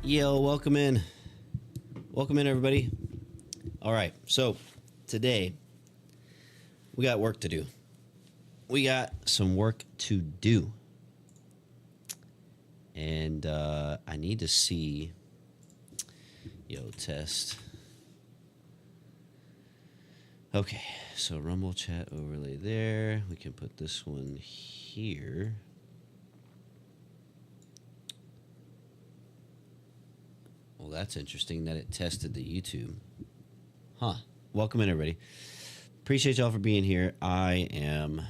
Yo, welcome in. Welcome in, everybody. All right, so today we got work to do. We got some work to do. And I need to see. Yo, test. Okay, so Rumble chat overlay there. We can put this one here. Well, that's interesting that it tested the YouTube. Huh. Welcome in, everybody. Appreciate y'all for being here. I am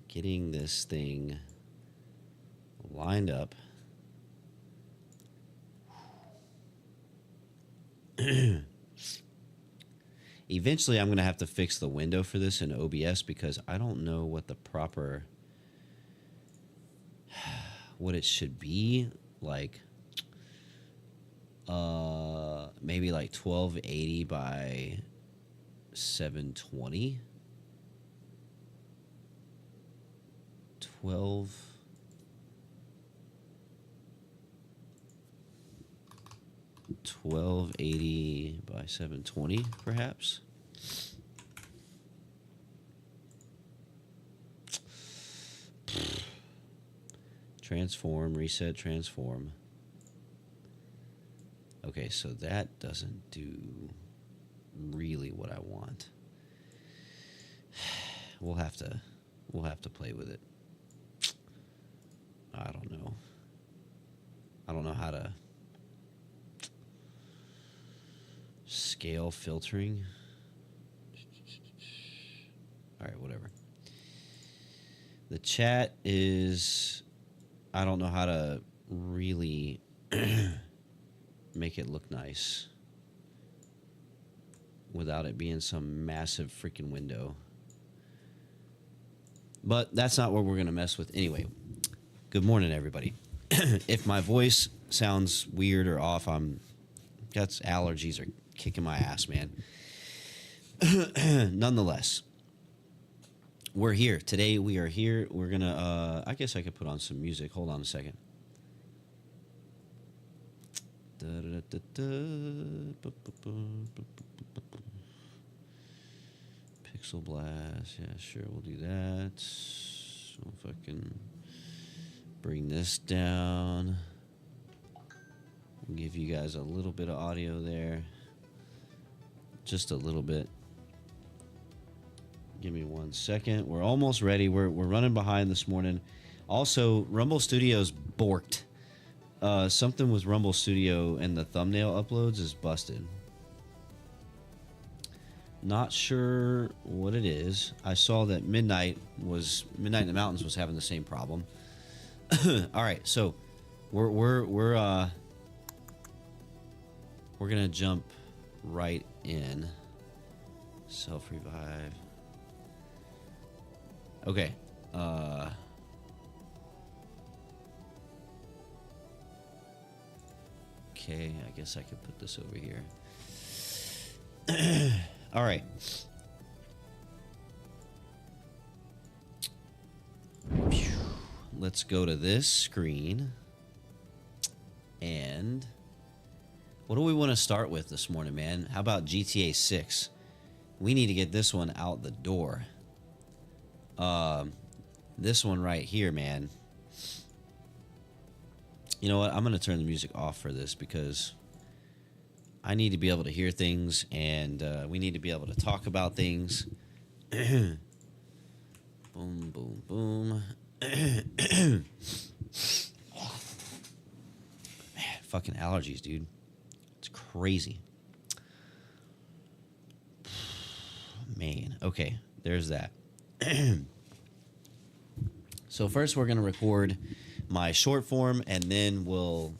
getting this thing lined up. Eventually, I'm going to have to fix the window for this in OBS because I don't know what the proper... what it should be. Like... maybe like 1280 by 720. 1280 by 720, perhaps. Transform, reset, transform. Okay, so that doesn't do really what I want. We'll have to play with it. I don't know. I don't know how to scale filtering. All right, whatever. The chat is, I don't know how to really make it look nice without it being some massive freaking window. But that's not what we're going to mess with anyway. Good morning, everybody. If my voice sounds weird or off, that's allergies are kicking my ass, man. Nonetheless, we're here. Today we are here. We're going to, I guess I could put on some music. Hold on a second. Pixel Blast. Yeah, sure, we'll do that. So if I can bring this down, give you guys a little bit of audio there. Just a little bit. Give me 1 second. We're almost ready. We're running behind this morning. Also, Rumble Studios borked. Something with Rumble Studio and the thumbnail uploads is busted. Not sure what it is. I saw that Midnight in the Mountains was having the same problem. All right, so we're gonna jump right in. Self revive. Okay. Okay, I guess I could put this over here. All right. Let's go to this screen. And what do we want to start with this morning, man? How about GTA 6? We need to get this one out the door. This one right here, man. You know what? I'm going to turn the music off for this because I need to be able to hear things, and we need to be able to talk about things. Boom, boom, boom. Man, fucking allergies, dude. It's crazy. Man, okay, there's that. So first we're going to record my short form, and then we'll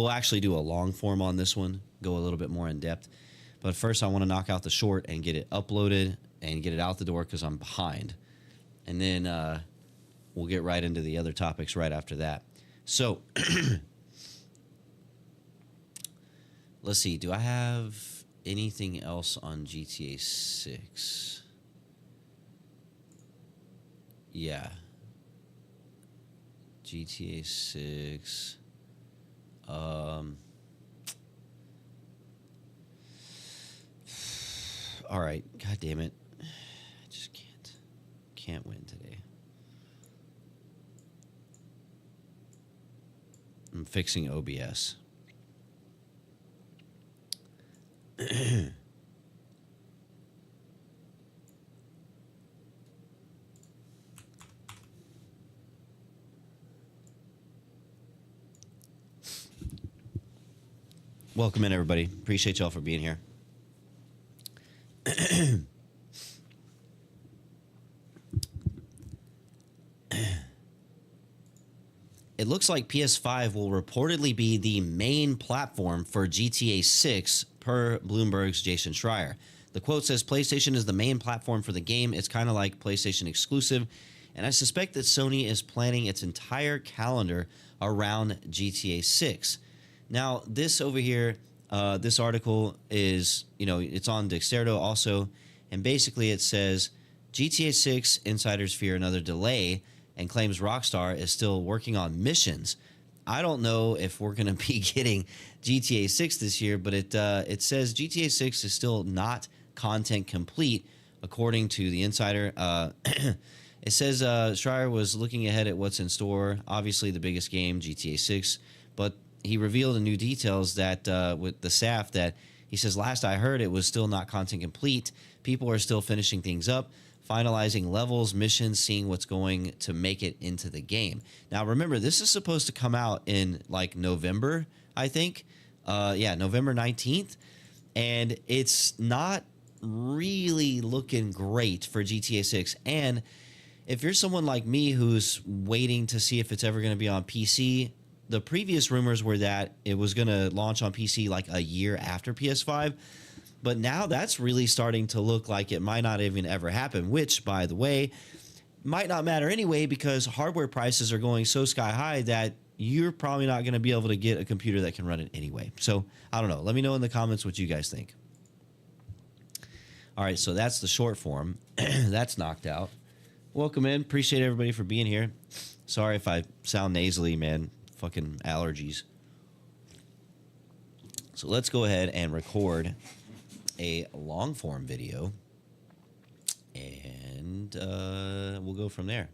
actually do a long form on this one, go a little bit more in depth. But first I want to knock out the short and get it uploaded and get it out the door because I'm behind. And then we'll get right into the other topics right after that. So let's see, do I have anything else on GTA 6? Yeah. GTA 6. All right. God damn it. I just can't win today. I'm fixing OBS. Welcome in, everybody. Appreciate y'all for being here. It looks like PS5 will reportedly be the main platform for GTA 6 per Bloomberg's Jason Schreier. The quote says, PlayStation is the main platform for the game. It's kind of like PlayStation exclusive. And I suspect that Sony is planning its entire calendar around GTA 6. Now, this over here, this article is, it's on Dexerto also. And basically it says, GTA 6 insiders fear another delay and claims Rockstar is still working on missions. I don't know if we're going to be getting GTA 6 this year, but it says GTA 6 is still not content complete, according to the insider. It says Schreier was looking ahead at what's in store. Obviously, the biggest game, GTA 6, but he revealed in new details that with the staff that he says, last I heard, it was still not content complete. People are still finishing things up, finalizing levels, missions, seeing what's going to make it into the game. Now, remember, this is supposed to come out in like November, I think. November 19th. And it's not really looking great for GTA 6. And if you're someone like me who's waiting to see if it's ever going to be on PC, the previous rumors were that it was going to launch on PC like a year after PS5. But now that's really starting to look like it might not even ever happen, which, by the way, might not matter anyway because hardware prices are going so sky high that you're probably not going to be able to get a computer that can run it anyway. So, I don't know. Let me know in the comments what you guys think. All right, so that's the short form. That's knocked out. Welcome in. Appreciate everybody for being here. Sorry if I sound nasally, man. Fucking allergies. So let's go ahead and record a long form video, and we'll go from there.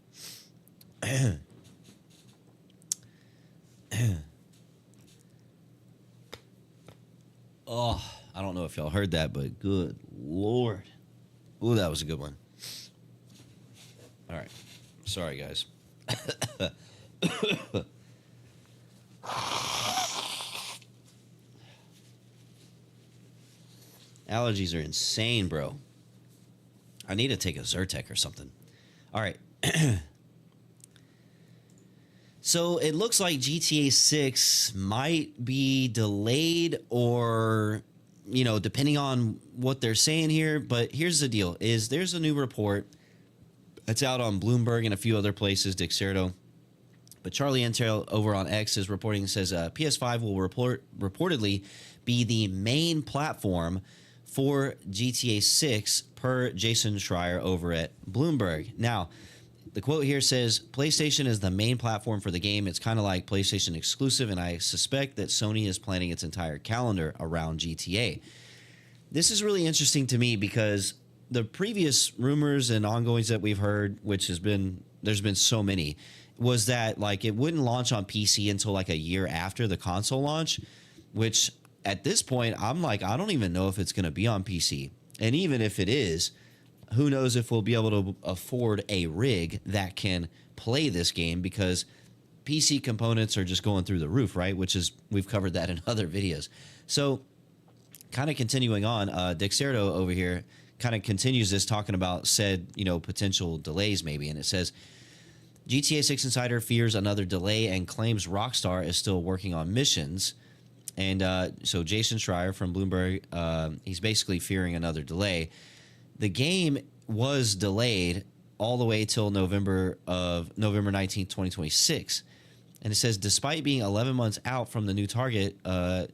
Oh, I don't know if y'all heard that, but good Lord. Ooh, that was a good one. All right. Sorry, guys. Allergies are insane, bro. I need to take a Zyrtec or something. All right. So it looks like GTA 6 might be delayed or, depending on what they're saying here. But here's the deal, is there's a new report. It's out on Bloomberg and a few other places, Dexerto. But Charlie Intel over on X is reporting, says PS5 will reportedly be the main platform for GTA 6 per Jason Schreier over at Bloomberg. Now, the quote here says, PlayStation is the main platform for the game. It's kind of like PlayStation exclusive, and I suspect that Sony is planning its entire calendar around GTA. This is really interesting to me because the previous rumors and ongoings that we've heard, which there's been so many, was that like it wouldn't launch on PC until like a year after the console launch, which at this point, I'm like, I don't even know if it's going to be on PC. And even if it is, who knows if we'll be able to afford a rig that can play this game because PC components are just going through the roof, right? Which is, we've covered that in other videos. So kind of continuing on, Dexerto over here kind of continues this talking about said, potential delays maybe. And it says, GTA 6 Insider fears another delay and claims Rockstar is still working on missions. And so Jason Schreier from Bloomberg, he's basically fearing another delay. The game was delayed all the way till November 19th, 2026. And it says, despite being 11 months out from the new target,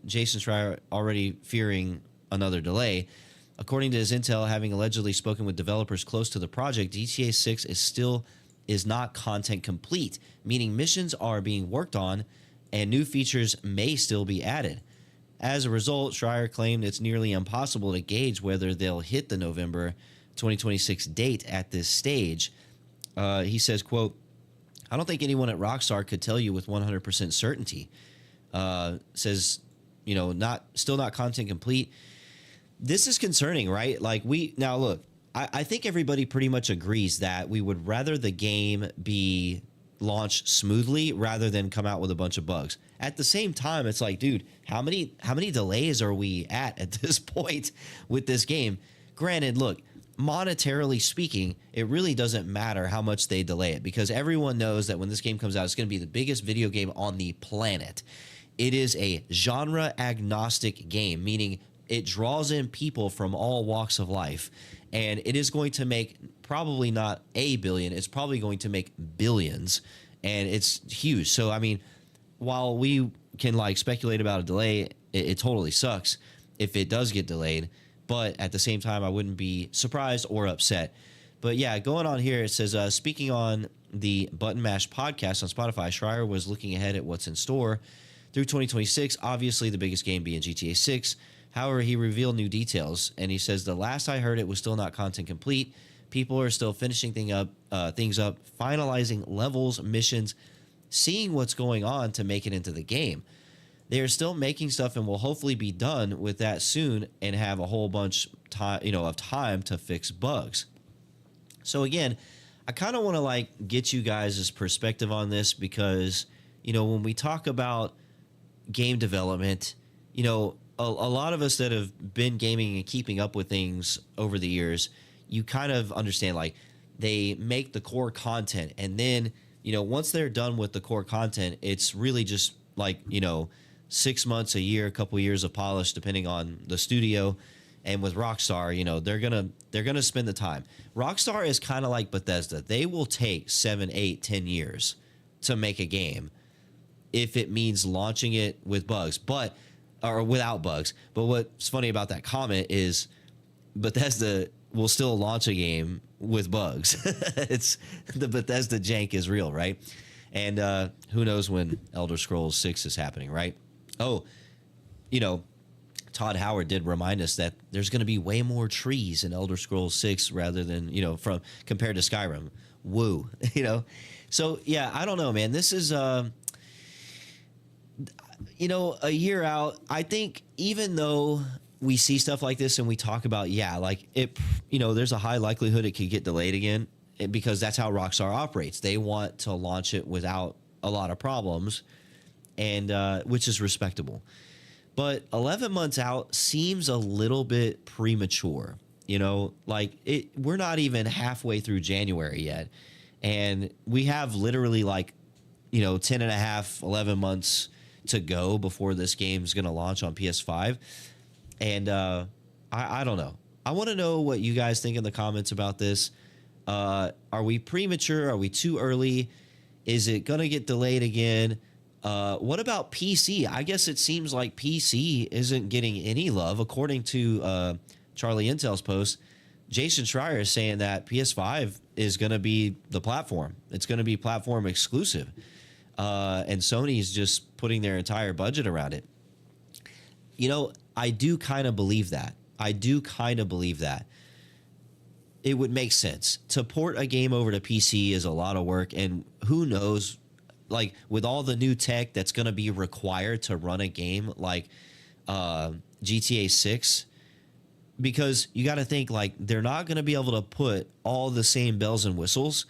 Jason Schreier already fearing another delay. According to his intel, having allegedly spoken with developers close to the project, GTA 6 is not content complete, meaning missions are being worked on and new features may still be added. As a result, Schreier claimed it's nearly impossible to gauge whether they'll hit the November 2026 date at this stage. He says, quote, I don't think anyone at Rockstar could tell you with 100% certainty. Says, still not content complete. This is concerning, right? Like now look, I think everybody pretty much agrees that we would rather the game be launched smoothly rather than come out with a bunch of bugs. At the same time, it's like, dude, how many delays are we at this point with this game? Granted, look, monetarily speaking, it really doesn't matter how much they delay it because everyone knows that when this game comes out, it's going to be the biggest video game on the planet. It is a genre agnostic game, meaning it draws in people from all walks of life. And it is going to make probably not a billion. It's probably going to make billions. And it's huge. So, I mean, while we can like speculate about a delay, it totally sucks if it does get delayed. But at the same time, I wouldn't be surprised or upset. But yeah, going on here, it says, speaking on the Button Mash podcast on Spotify, Schreier was looking ahead at what's in store through 2026. Obviously, the biggest game being GTA 6. However, he revealed new details, and he says, the last I heard, it was still not content complete. People are still finishing things up, finalizing levels, missions, seeing what's going on to make it into the game. They are still making stuff and will hopefully be done with that soon and have a whole bunch of time to fix bugs. So again, I kind of want to like get you guys' perspective on this because, when we talk about game development, a lot of us that have been gaming and keeping up with things over the years, you kind of understand like they make the core content and then, once they're done with the core content, it's really just like, 6 months, a year, a couple years of polish, depending on the studio. And with Rockstar, they're gonna spend the time. Rockstar is kind of like Bethesda. They will take 7, 8, 10 years to make a game if it means launching it with bugs, or without bugs. But what's funny about that comment is Bethesda will still launch a game with bugs. It's the Bethesda jank is real, right? And who knows when Elder Scrolls 6 is happening, right? Oh, Todd Howard did remind us that there's going to be way more trees in Elder Scrolls 6 rather than, compared to Skyrim. Woo, So, yeah, I don't know, man. This is, a year out. I think even though we see stuff like this and we talk about, there's a high likelihood it could get delayed again because that's how Rockstar operates. They want to launch it without a lot of problems, and which is respectable. But 11 months out seems a little bit premature. We're not even halfway through January yet. And we have literally 10 and a half, 11 months to go before this game's going to launch on PS5. And I don't know. I want to know what you guys think in the comments about this. Are we premature? Are we too early? Is it going to get delayed again? What about PC? I guess it seems like PC isn't getting any love. According to Charlie Intel's post, Jason Schreier is saying that PS5 is going to be the platform. It's going to be platform exclusive. And Sony's just putting their entire budget around it. I do kind of believe that. It would make sense. To port a game over to PC is a lot of work, and who knows, with all the new tech that's going to be required to run a game like GTA 6, because you got to think they're not going to be able to put all the same bells and whistles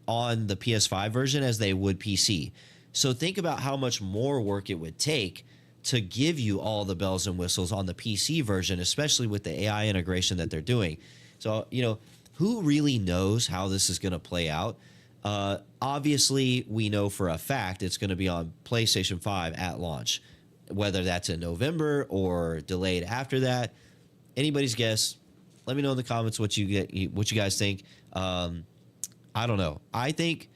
on the PS5 version as they would PC. So think about how much more work it would take to give you all the bells and whistles on the PC version, especially with the AI integration that they're doing. So, who really knows how this is going to play out? Obviously, we know for a fact it's going to be on PlayStation 5 at launch, whether that's in November or delayed after that. Anybody's guess. Let me know in the comments what you guys think. I don't know. I think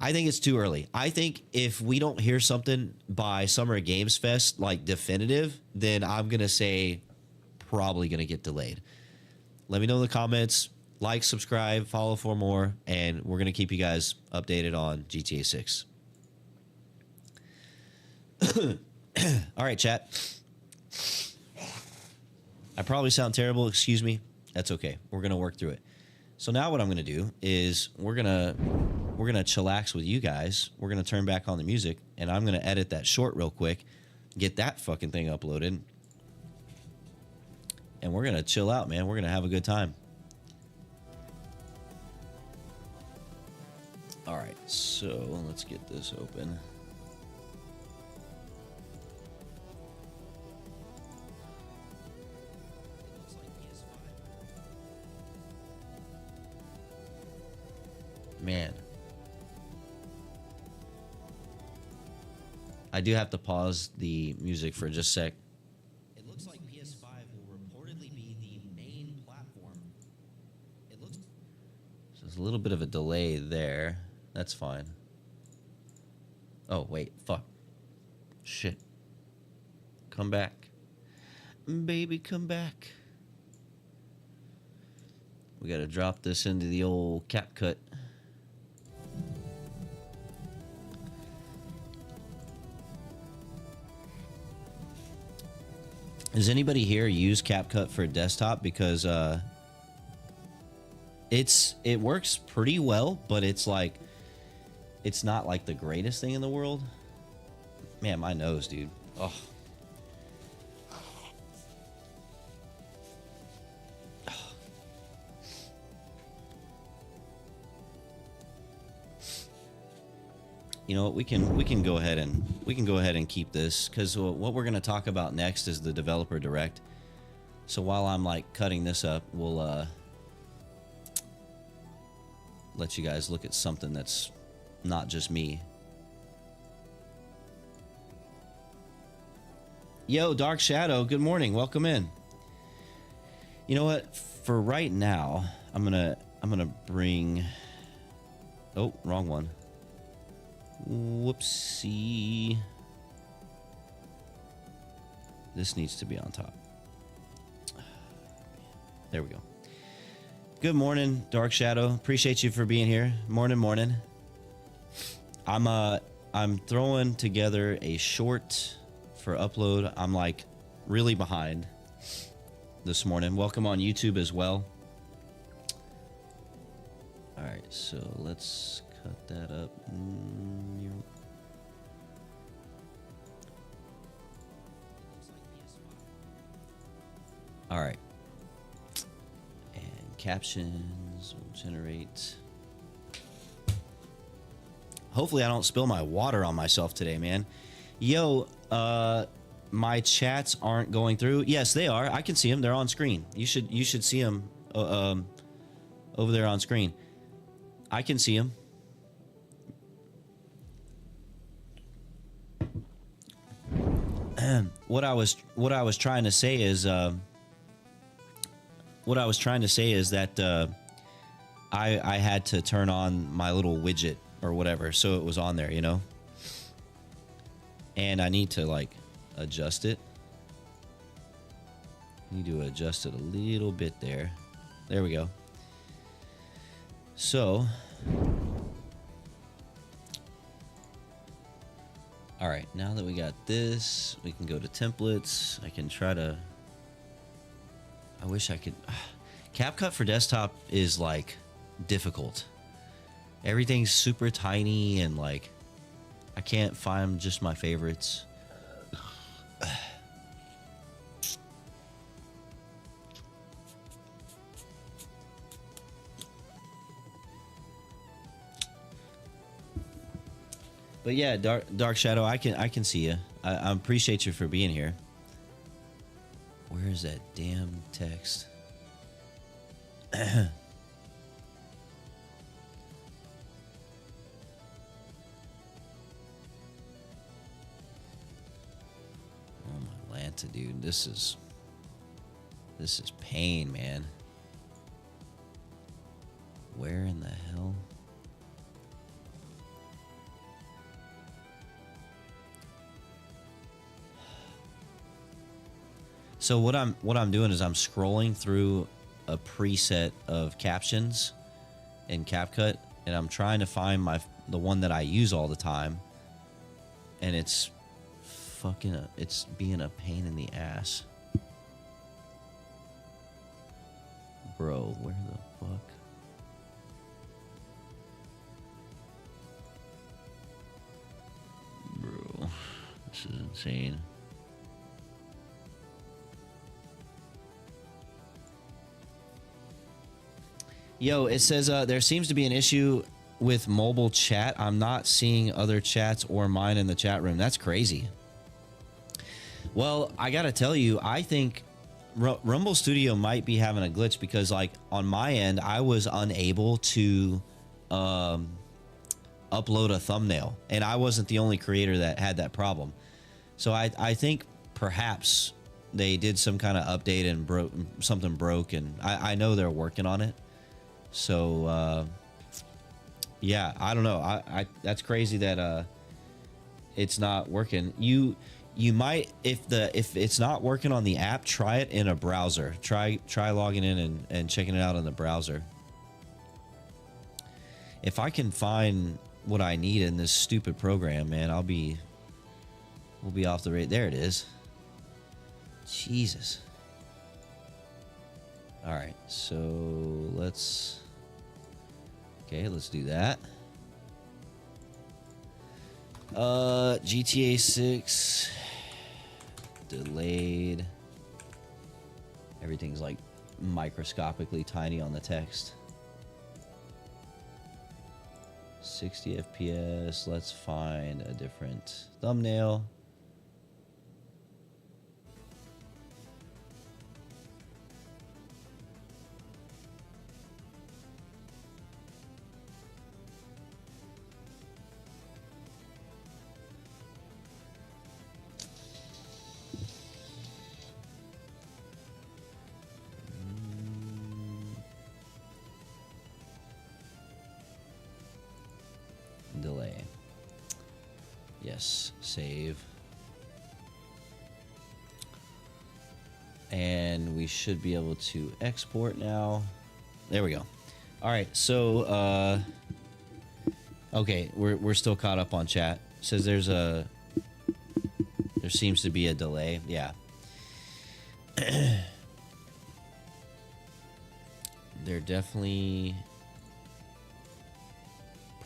it's too early. I think if we don't hear something by Summer Games Fest definitive, then I'm gonna say probably gonna get delayed. Let me know in the comments. Like, subscribe, follow for more, and we're gonna keep you guys updated on GTA 6. All right, chat. I probably sound terrible. Excuse me. That's okay. We're going to work through it. So now what I'm going to do is we're going to chillax with you guys. We're going to turn back on the music, and I'm going to edit that short real quick, get that fucking thing uploaded, and we're going to chill out, man. We're going to have a good time. All right, so let's get this open. Man, I do have to pause the music for just a sec. It looks like PS5 will reportedly be the main platform. It looks so there's a little bit of a delay there. That's fine. Oh, wait, fuck. Shit. Come back. Baby, come back. We gotta drop this into the old CapCut. Does anybody here use CapCut for desktop? Because it works pretty well, but it's like it's not like the greatest thing in the world. Man, my nose, dude. Oh. You know what? We can go ahead and keep this, because what we're going to talk about next is the developer direct. So while I'm like cutting this up, we'll let you guys look at something that's not just me. Yo, Dark Shadow, good morning. Welcome in. You know what? For right now, I'm gonna bring. Oh, wrong one. Whoopsie. This needs to be on top. There we go. Good morning, Dark Shadow. Appreciate you for being here. Morning. I'm throwing together a short for upload. I'm like really behind this morning. Welcome on YouTube as well. All right, so let's cut that up. All right. And captions will generate. Hopefully I don't spill my water on myself today, man. Yo, my chats aren't going through. Yes, they are. I can see them. They're on screen. You should see them over there on screen. I can see them. What I was trying to say is that I had to turn on my little widget or whatever, so it was on there, you know. And I need to like adjust it. Need to adjust it a little bit there. There we go. So, all right, now that we got this, we can go to templates. I can try to, I wish I could. CapCut for desktop is like difficult. Everything's super tiny and like I can't find just my favorites. But yeah, Dark Shadow, I can see you. I appreciate you for being here. Where is that damn text? Oh my Lanta, dude, this is pain, man. Where in the hell? So what I'm doing is I'm scrolling through a preset of captions in CapCut, and I'm trying to find the one that I use all the time, and it's fucking it's being a pain in the ass. Bro, where the fuck? Bro, this is insane. Yo, it says there seems to be an issue with mobile chat. I'm not seeing other chats or mine in the chat room. That's crazy. Well, I gotta tell you, I think Rumble Studio might be having a glitch because, like, on my end, I was unable to upload a thumbnail, and I wasn't the only creator that had that problem. So I think perhaps they did some kind of update and something broke, and I know they're working on it. So yeah, I don't know. I that's crazy that it's not working. You might, if it's not working on the app, try it in a browser. Try logging in and checking it out in the browser. If I can find what I need in this stupid program, man, we'll be off the rate. There it is. Jesus. All right, so let's do that. GTA 6 delayed. Everything's like microscopically tiny on the text. 60 FPS. Let's find a different thumbnail. Delay. Yes, save. And we should be able to export now. There we go. All right, so okay, we're still caught up on chat. It says there seems to be a delay. Yeah. There definitely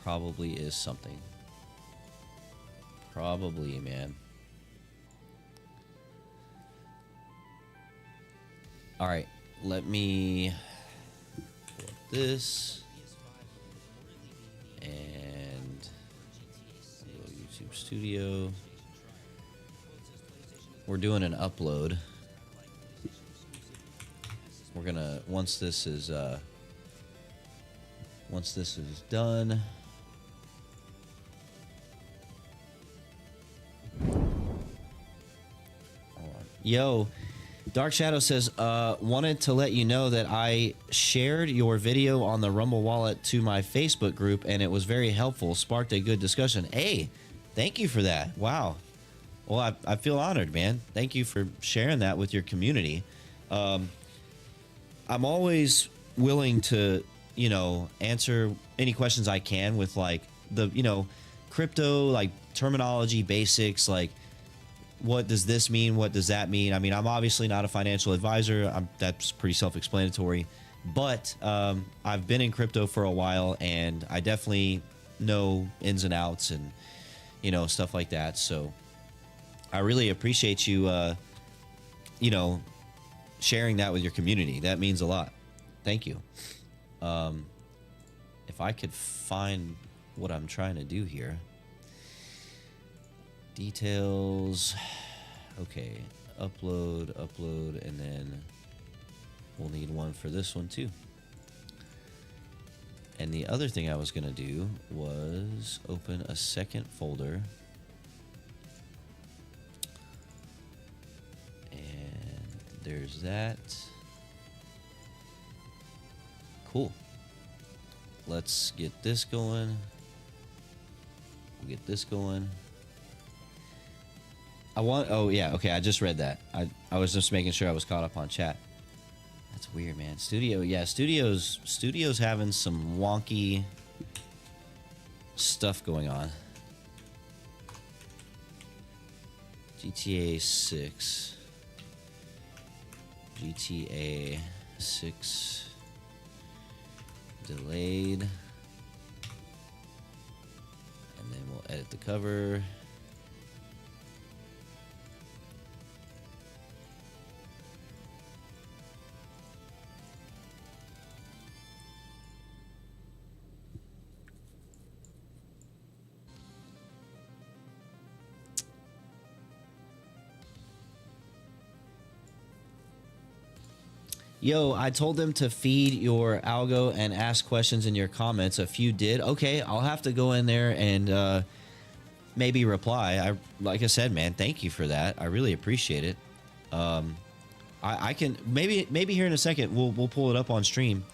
probably is something. Probably, man. All right, let me pull up this and go to YouTube Studio. We're doing an upload. We're gonna once this is done. Yo, Dark Shadow says, wanted to let you know that I shared your video on the Rumble Wallet to my Facebook group, and it was very helpful, sparked a good discussion. Hey, thank you for that. Wow. Well, I feel honored, man. Thank you for sharing that with your community. I'm always willing to, answer any questions I can with, like, the, crypto, like, terminology, basics, like, what does this mean? What does that mean? I mean, I'm obviously not a financial advisor. That's pretty self-explanatory. But I've been in crypto for a while, and I definitely know ins and outs and, stuff like that. So I really appreciate you, sharing that with your community. That means a lot. Thank you. If I could find what I'm trying to do here. Details. Okay, upload, and then we'll need one for this one too. And the other thing I was gonna do was open a second folder. And there's that. Cool. Let's get this going. We'll get this going. Oh yeah, okay, I just read that. I was just making sure I was caught up on chat. That's weird, man. Studio's having some wonky stuff going on. GTA 6. GTA 6 delayed. And then we'll edit the cover. Yo, I told them to feed your algo and ask questions in your comments. A few did. Okay, I'll have to go in there and maybe reply. Like I said, man, thank you for that. I really appreciate it. I can maybe here in a second we'll pull it up on stream,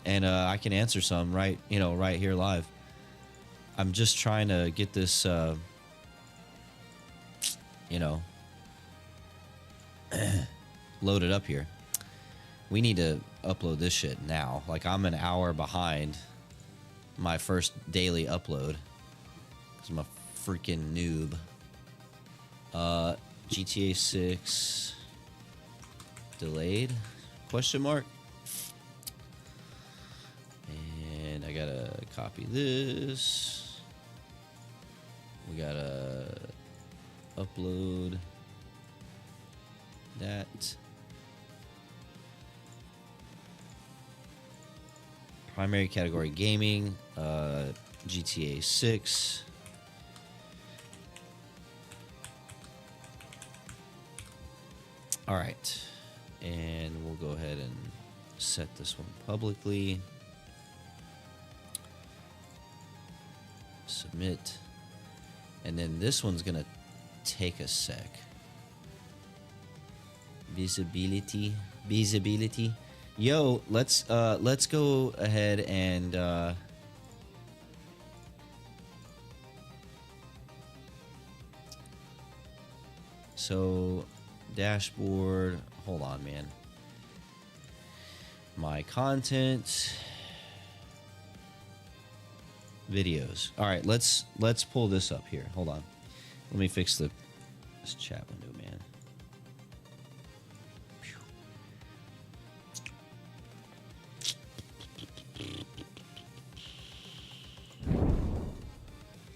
and I can answer some right here live. I'm just trying to get this loaded up here. We need to upload this shit now. Like, I'm an hour behind my first daily upload because I'm a freaking noob. GTA 6 delayed? Question mark. And I gotta copy this. We gotta upload that. Primary category gaming, GTA 6. All right, and we'll go ahead and set this one publicly. Submit. And then this one's gonna take a sec. Visibility. Yo, let's go ahead and so dashboard, hold on, man. My content, videos. All right, let's pull this up here. Hold on. Let me fix this chat window, man.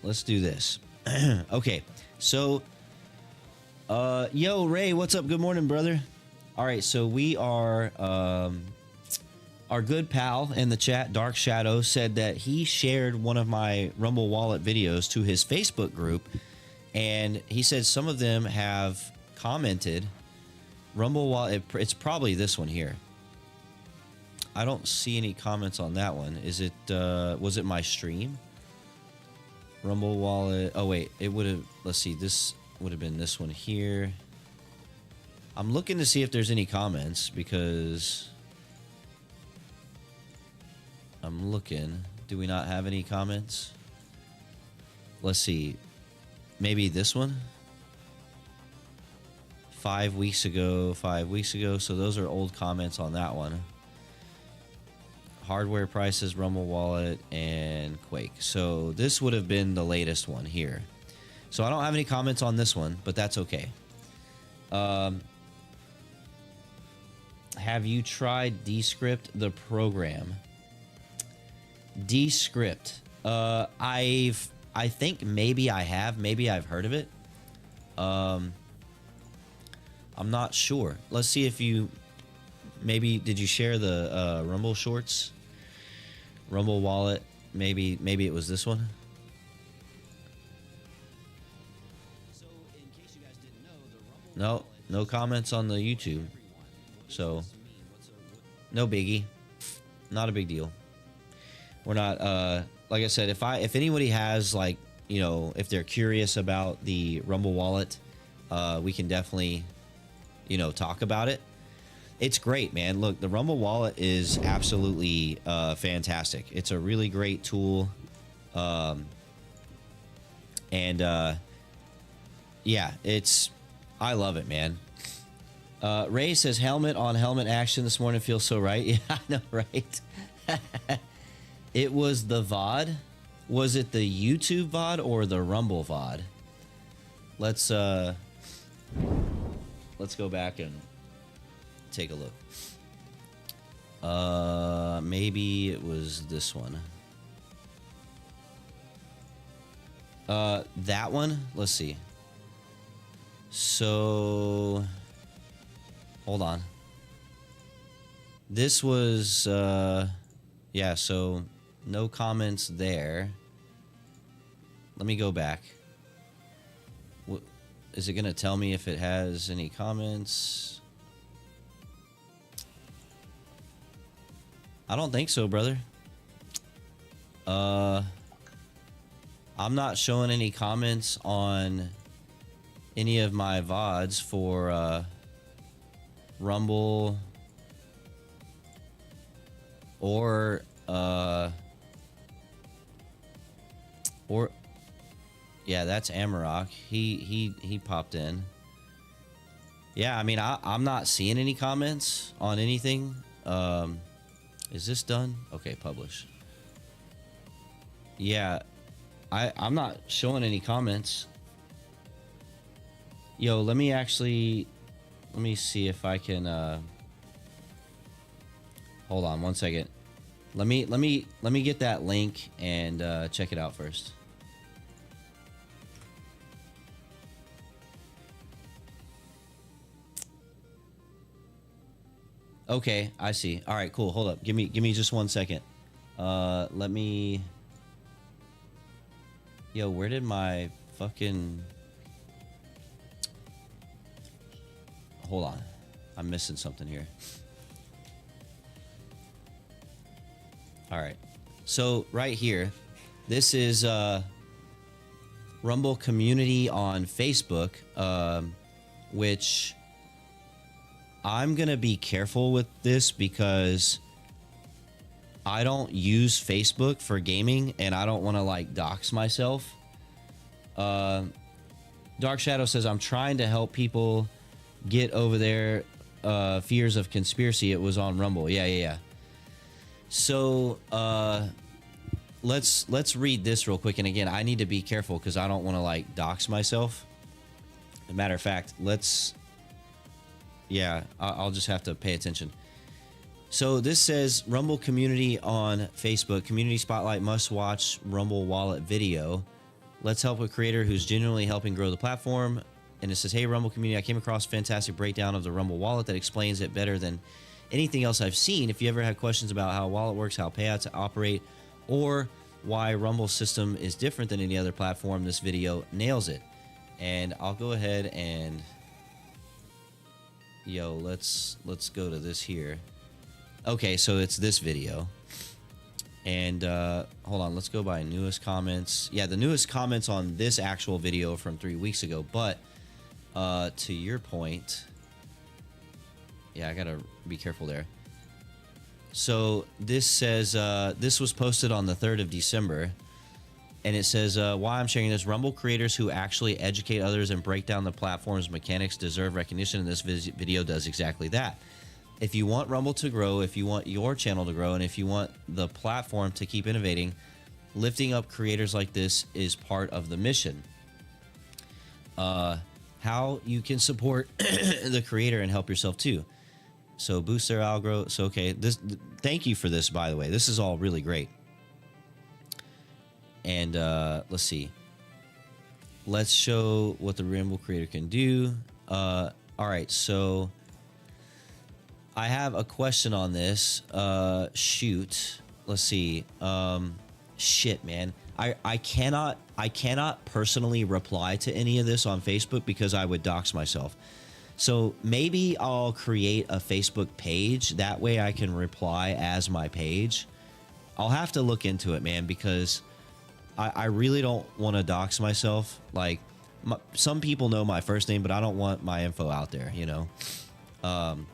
Let's do this. Okay, so yo, Ray, what's up? Good morning, brother. All right, so we are our good pal in the chat, Dark Shadow, said that he shared one of my Rumble Wallet videos to his Facebook group, and he said some of them have commented. Rumble Wallet, it's probably this one here. I don't see any comments on that one. Is it was it my stream? Rumble Wallet. Oh wait, it would have, let's see, this would have been this one here. I'm looking to see if there's any comments because I'm looking. Do we not have any comments? Let's see. Maybe this one? 5 weeks ago. So those are old comments on that one. Hardware prices, Rumble Wallet, and Quake. So this would have been the latest one here. So I don't have any comments on this one, but that's okay. Have you tried Descript, the program? Descript. I think maybe I have. Maybe I've heard of it. I'm not sure. Let's see if you... Maybe did you share the Rumble Shorts? Rumble Wallet. Maybe it was this one. So, in case you guys didn't know, the Rumble no comments on the YouTube. So, no biggie. Not a big deal. We're not like I said, if anybody has, like, you know, if they're curious about the Rumble Wallet, we can definitely, you know, talk about it. It's great, man. Look, the Rumble Wallet is absolutely fantastic. It's a really great tool. Yeah, I love it, man. Ray says helmet on helmet action this morning feels so right. Yeah, I know, right? It was the VOD. Was it the YouTube VOD or the Rumble VOD? Let's Let's go back and take a look. Maybe it was this one. That one? Let's see. So, hold on. This was, yeah, so no comments there. Let me go back. Is it going to tell me if it has any comments? I don't think so, brother. I'm not showing any comments on any of my VODs for Rumble or yeah, that's Amarok. He popped in. Yeah, I mean, I'm not seeing any comments on anything. Is this done? Okay, publish. Yeah, I'm not showing any comments. Yo, let me see if I can hold on one second. Let me get that link and check it out first. Okay, I see. All right, cool. Hold up. Give me just 1 second. Let me. Yo, where did my fucking? Hold on, I'm missing something here. All right, so right here, this is Rumble community on Facebook, which I'm gonna be careful with this because I don't use Facebook for gaming and I don't want to like dox myself. Dark Shadow says I'm trying to help people get over their fears of conspiracy. It was on Rumble. Yeah. So let's read this real quick. And again, I need to be careful because I don't want to like dox myself. As a matter of fact, I'll just have to pay attention. So this says Rumble community on Facebook. Community spotlight must watch Rumble wallet video. Let's help a creator who's genuinely helping grow the platform. And it says, hey, Rumble community, I came across a fantastic breakdown of the Rumble wallet that explains it better than anything else I've seen. If you ever had questions about how wallet works, how payouts operate, or why Rumble's system is different than any other platform, this video nails it. And I'll go ahead and let's go to this here. Okay, so it's this video. And hold on, let's go by newest comments. Yeah, the newest comments on this actual video from 3 weeks ago. But to your point, yeah, I gotta be careful there. So this says this was posted on the 3rd of December. And it says, why I'm sharing this, Rumble creators who actually educate others and break down the platform's mechanics deserve recognition, and this video does exactly that. If you want Rumble to grow, if you want your channel to grow, and if you want the platform to keep innovating, lifting up creators like this is part of the mission. How you can support the creator and help yourself too. So boost their algo. So, okay, thank you for this, by the way. This is all really great. And let's see. Let's show what the Rumble creator can do. All right, so I have a question on this. Shoot. Let's see. Shit, man. I cannot personally reply to any of this on Facebook because I would dox myself. So maybe I'll create a Facebook page. That way I can reply as my page. I'll have to look into it, man, because I really don't want to dox myself. Like, some people know my first name, but I don't want my info out there, you know? And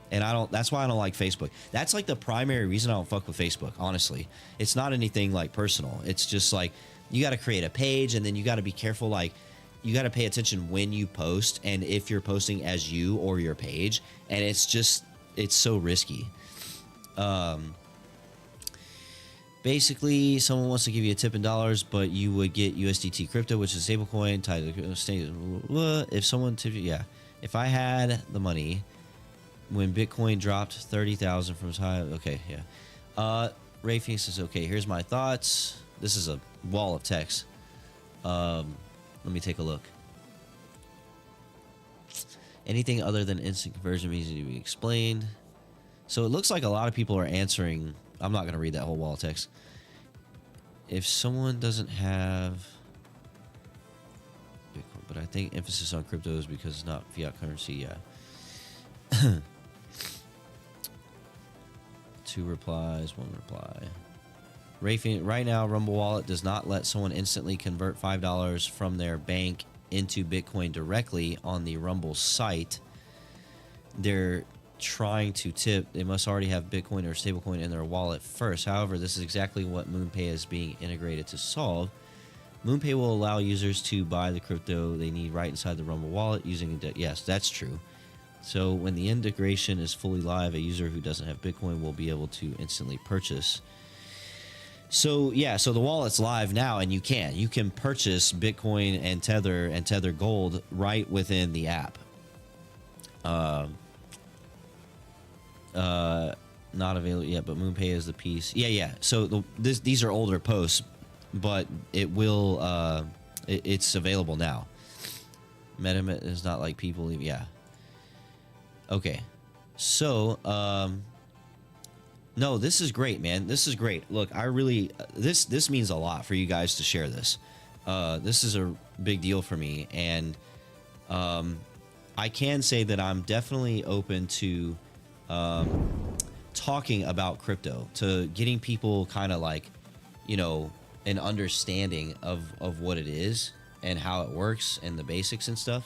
that's why I don't like Facebook. That's like the primary reason I don't fuck with Facebook, honestly. It's not anything like personal. It's just like, you got to create a page and then you got to be careful. Like, you got to pay attention when you post and if you're posting as you or your page. And it's so risky. Basically, someone wants to give you a tip in dollars, but you would get USDT crypto, which is a stable coin tied to the state. If someone tipped you, yeah. If I had the money when Bitcoin dropped 30,000 from its high. Okay, yeah. Ray Phoenix says, okay, here's my thoughts. This is a wall of text. Let me take a look. Anything other than instant conversion needs to be explained. So it looks like a lot of people are answering. I'm not going to read that whole wall of text. If someone doesn't have Bitcoin, but I think emphasis on crypto is because it's not fiat currency. Yeah. 2 replies, 1 reply. Right now, Rumble Wallet does not let someone instantly convert $5 from their bank into Bitcoin directly on the Rumble site. They're trying to tip. They must already have Bitcoin or stablecoin in their wallet first. However, this is exactly what MoonPay is being integrated to solve. MoonPay will allow users to buy the crypto they need right inside the Rumble wallet using yes, that's true. So when the integration is fully live, a user who doesn't have Bitcoin will be able to instantly purchase. So yeah, so the wallet's live now, and you can purchase Bitcoin and Tether Gold right within the app. Not available yet, but MoonPay is the piece. Yeah. So these are older posts, but it will it's available now. MetaMask is not like people. Yeah. Okay, so no, this is great, man. This is great. Look, I really this means a lot for you guys to share this. This is a big deal for me, and I can say that I'm definitely open to talking about crypto, to getting people kind of like, you know, an understanding of what it is and how it works and the basics and stuff.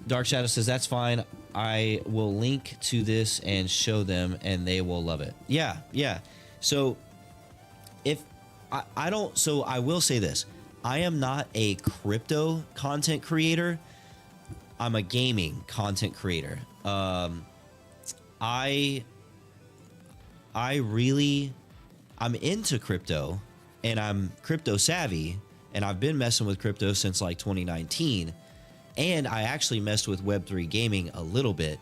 Dark Shadow says, that's fine. I will link to this and show them, and they will love it. Yeah. So if I don't, so I will say this. I am not a crypto content creator. I'm a gaming content creator. I'm into crypto, and I'm crypto savvy, and I've been messing with crypto since like 2019. And I actually messed with Web3 gaming a little bit,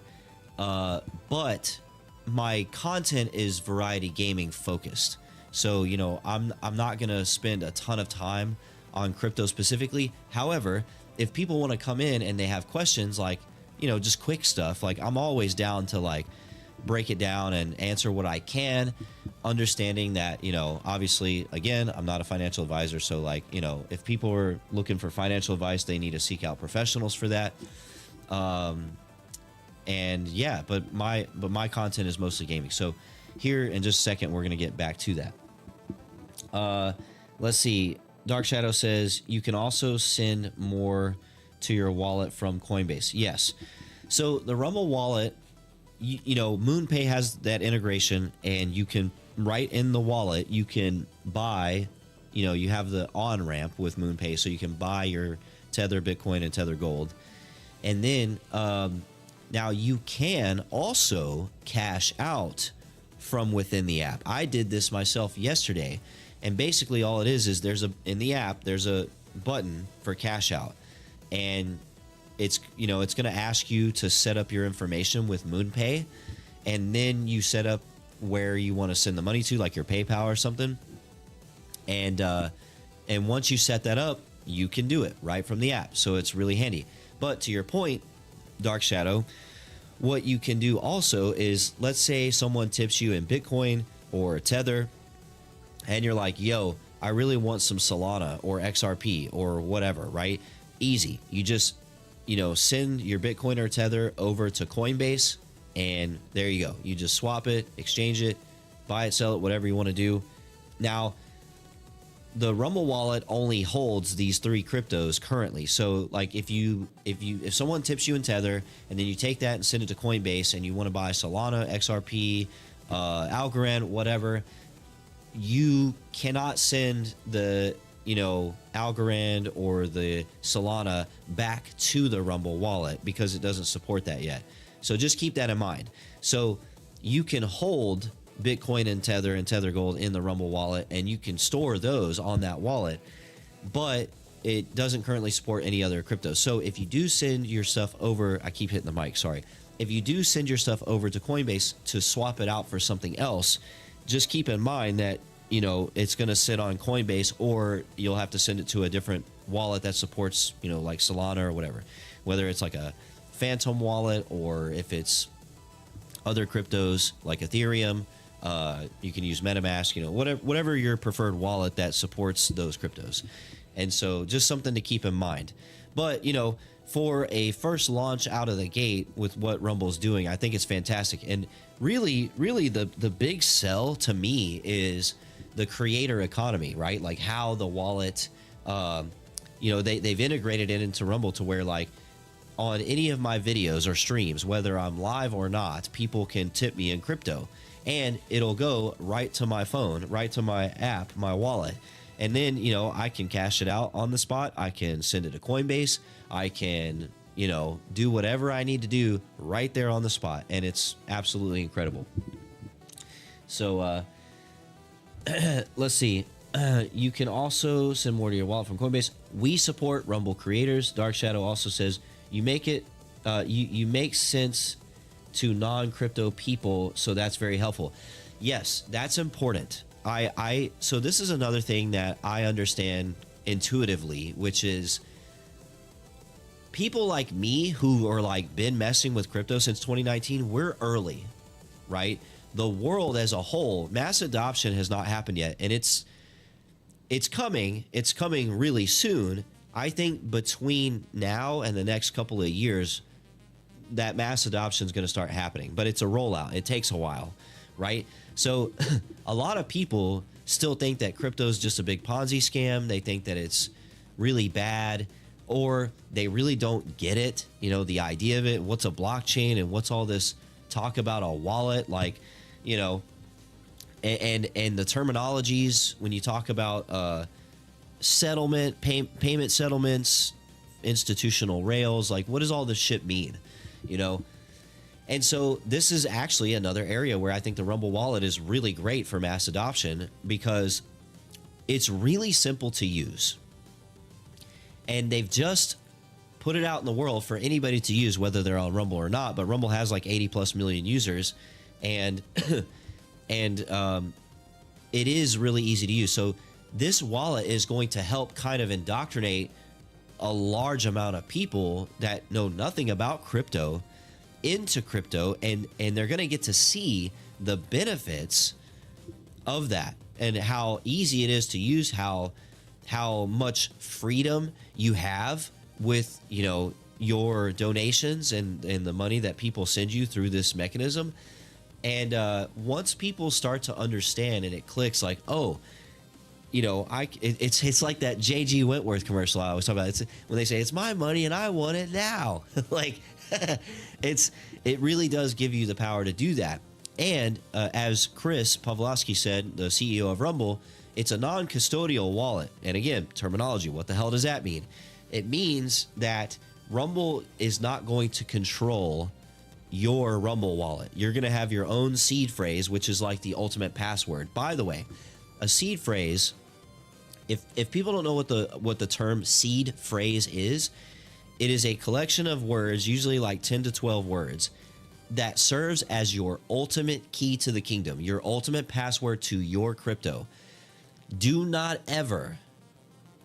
but my content is variety gaming focused. So, you know, I'm not going to spend a ton of time on crypto specifically. However, if people want to come in and they have questions like, you know, just quick stuff, like I'm always down to like break it down and answer what I can, understanding that, you know, obviously, again, I'm not a financial advisor. So like, you know, if people are looking for financial advice, they need to seek out professionals for that. And yeah, but my content is mostly gaming. So here in just a second, we're going to get back to that. Let's see. Dark Shadow says you can also send more to your wallet from Coinbase. Yes. So the Rumble wallet, you know, MoonPay has that integration, and you can, right in the wallet, you can buy, you know, you have the on-ramp with MoonPay, so you can buy your Tether Bitcoin and Tether Gold. And then now you can also cash out from within the app. I did this myself yesterday, and basically all it is there's in the app, there's a button for cash out, and it's, you know, it's going to ask you to set up your information with MoonPay, and then you set up where you want to send the money to, like your PayPal or something. And once you set that up, you can do it right from the app. So it's really handy. But to your point, Dark Shadow, what you can do also is, let's say someone tips you in Bitcoin or Tether, and you're like, yo, I really want some Solana or XRP or whatever, right? Easy. You just, you know, send your Bitcoin or Tether over to Coinbase, and there you go. You just swap it, exchange it, buy it, sell it, whatever you want to do. Now, the Rumble wallet only holds these 3 cryptos currently. So like if someone tips you in Tether, and then you take that and send it to Coinbase, and you want to buy Solana, XRP, Algorand, whatever, you cannot send the, you know, Algorand or the Solana back to the Rumble wallet because it doesn't support that yet. So just keep that in mind. So you can hold Bitcoin and Tether Gold in the Rumble wallet, and you can store those on that wallet. But it doesn't currently support any other crypto. So if you do send your stuff over, I keep hitting the mic, sorry. If you do send your stuff over to Coinbase to swap it out for something else, just keep in mind that, you know, it's going to sit on Coinbase, or you'll have to send it to a different wallet that supports, you know, like Solana or whatever, whether it's like a Phantom wallet, or if it's other cryptos like Ethereum, you can use MetaMask, you know, whatever your preferred wallet that supports those cryptos. And so just something to keep in mind. But, you know, for a first launch out of the gate with what Rumble's doing, I think it's fantastic. And really the big sell to me is the creator economy, right? Like how the wallet, you know, they've integrated it into Rumble to where, like, on any of my videos or streams, whether I'm live or not, people can tip me in crypto, and it'll go right to my phone, right to my app, my wallet. And then, you know, I can cash it out on the spot. I can send it to Coinbase. I can, you know, do whatever I need to do right there on the spot. And it's absolutely incredible. So let's see. You can also send more to your wallet from Coinbase. We support Rumble creators. Dark Shadow also says, you make it, you make sense to non-crypto people, so that's very helpful. Yes, that's important. So this is another thing that I understand intuitively, which is people like me who are like been messing with crypto since 2019, we're early, right? The world as a whole, mass adoption has not happened yet, and it's coming. It's coming really soon. I think between now and the next couple of years, that mass adoption is going to start happening, but it's a rollout. It takes a while, right? So a lot of people still think that crypto is just a big Ponzi scam. They think that it's really bad, or they really don't get it. You know, the idea of it, what's a blockchain and what's all this talk about a wallet, like, you know, and the terminologies when you talk about settlement, payment settlements, institutional rails, like what does all this shit mean, you know? And so this is actually another area where I think the Rumble wallet is really great for mass adoption, because it's really simple to use. And they've just put it out in the world for anybody to use, whether they're on Rumble or not. But Rumble has like 80+ million users, and and it is really easy to use. So this wallet is going to help kind of indoctrinate a large amount of people that know nothing about crypto into crypto, and they're going to get to see the benefits of that and how easy it is to use, how much freedom you have with, you know, your donations and the money that people send you through this mechanism. And once people start to understand and it clicks, like, oh, you know, it's like that JG Wentworth commercial I always talk about. It's when they say it's my money and I want it now. Like, it really does give you the power to do that. And as Chris Pavlovsky said, the CEO of Rumble, it's a non-custodial wallet. And again, terminology, what the hell does that mean? It means that Rumble is not going to control your Rumble wallet. You're going to have your own seed phrase, which is like the ultimate password. By the way, a seed phrase, if people don't know what the term seed phrase is, it is a collection of words, usually like 10 to 12 words, that serves as your ultimate key to the kingdom, your ultimate password to your crypto. Do not ever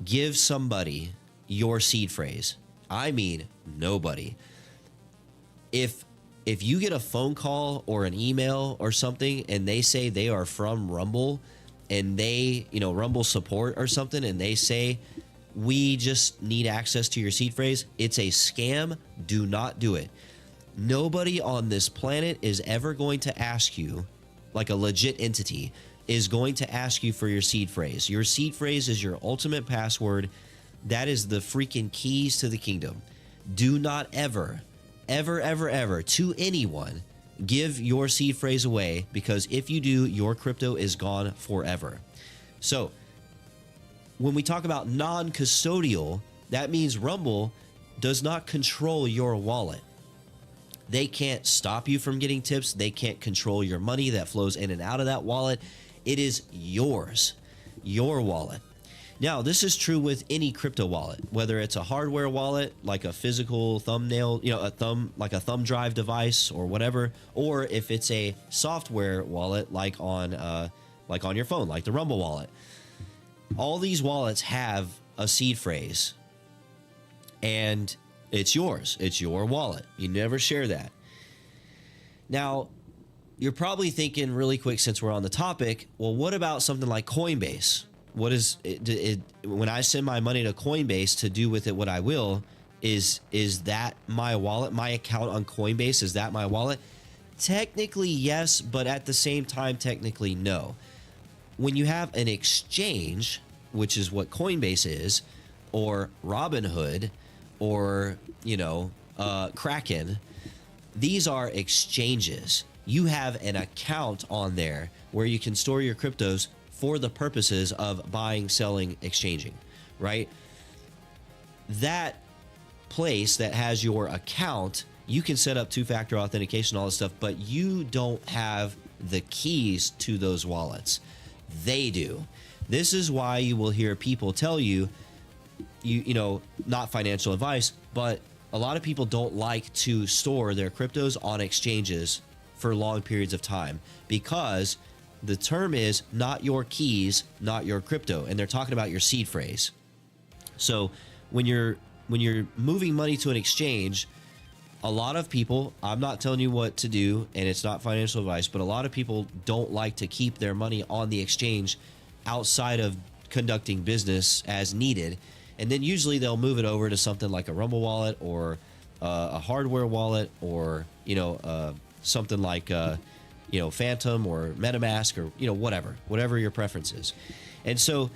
give somebody your seed phrase. I mean, nobody. If you get a phone call or an email or something and they say they are from Rumble, and they, you know, Rumble support or something, and they say, we just need access to your seed phrase, it's a scam. Do not do it. Nobody on this planet is ever going to ask you, like a legit entity, is going to ask you for your seed phrase. Your seed phrase is your ultimate password. That is the freaking keys to the kingdom. Do not ever, ever, ever, ever, to anyone, give your seed phrase away, because if you do, your crypto is gone forever. So when we talk about non-custodial, that means Rumble does not control your wallet. They can't stop you from getting tips. They can't control your money that flows in and out of that wallet. It is yours, your wallet. Now, this is true with any crypto wallet, whether it's a hardware wallet, like a physical thumbnail, like a thumb drive device or whatever, or if it's a software wallet, like on your phone, like the Rumble wallet. All these wallets have a seed phrase, and it's yours. It's your wallet. You never share that. Now, you're probably thinking really quick, since we're on the topic, well, what about something like Coinbase? What is it, when I send my money to Coinbase to do with it what I will, is that my wallet, my account on Coinbase, is that my wallet? Technically, yes, but at the same time, technically, no. When you have an exchange, which is what Coinbase is, or Robinhood, or, Kraken, these are exchanges. You have an account on there where you can store your cryptos for the purposes of buying, selling, exchanging, right? That place that has your account, you can set up two-factor authentication, all this stuff, but you don't have the keys to those wallets. They do. This is why you will hear people tell you, not financial advice, but a lot of people don't like to store their cryptos on exchanges for long periods of time, because the term is not your keys, not your crypto, and they're talking about your seed phrase. So when you're moving money to an exchange, a lot of people, I'm not telling you what to do, and it's not financial advice, but a lot of people don't like to keep their money on the exchange outside of conducting business as needed. And then usually they'll move it over to something like a Rumble wallet, or a hardware wallet, or something like Phantom or MetaMask, or whatever your preference is. And so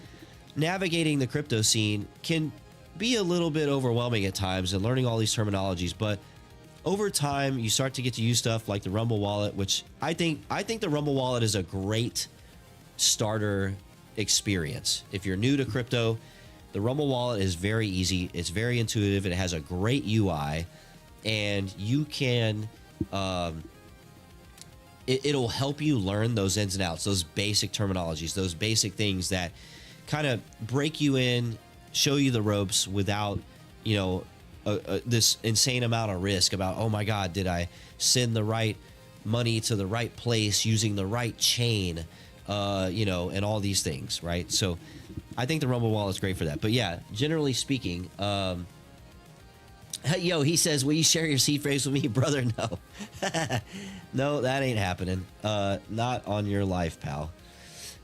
navigating the crypto scene can be a little bit overwhelming at times, and learning all these terminologies, but over time you start to get to use stuff like the Rumble wallet, which I think the Rumble wallet is a great starter experience. If you're new to crypto, the Rumble wallet is very easy. It's very intuitive. It has a great UI, and you can it'll help you learn those ins and outs, those basic terminologies, those basic things that kind of break you in, show you the ropes without, this insane amount of risk about, oh my God, did I send the right money to the right place using the right chain, and all these things, right? So I think the Rumble wallet is great for that. But yeah, generally speaking, yo, he says, will you share your seed phrase with me, brother? No. No, that ain't happening. Not on your life, pal.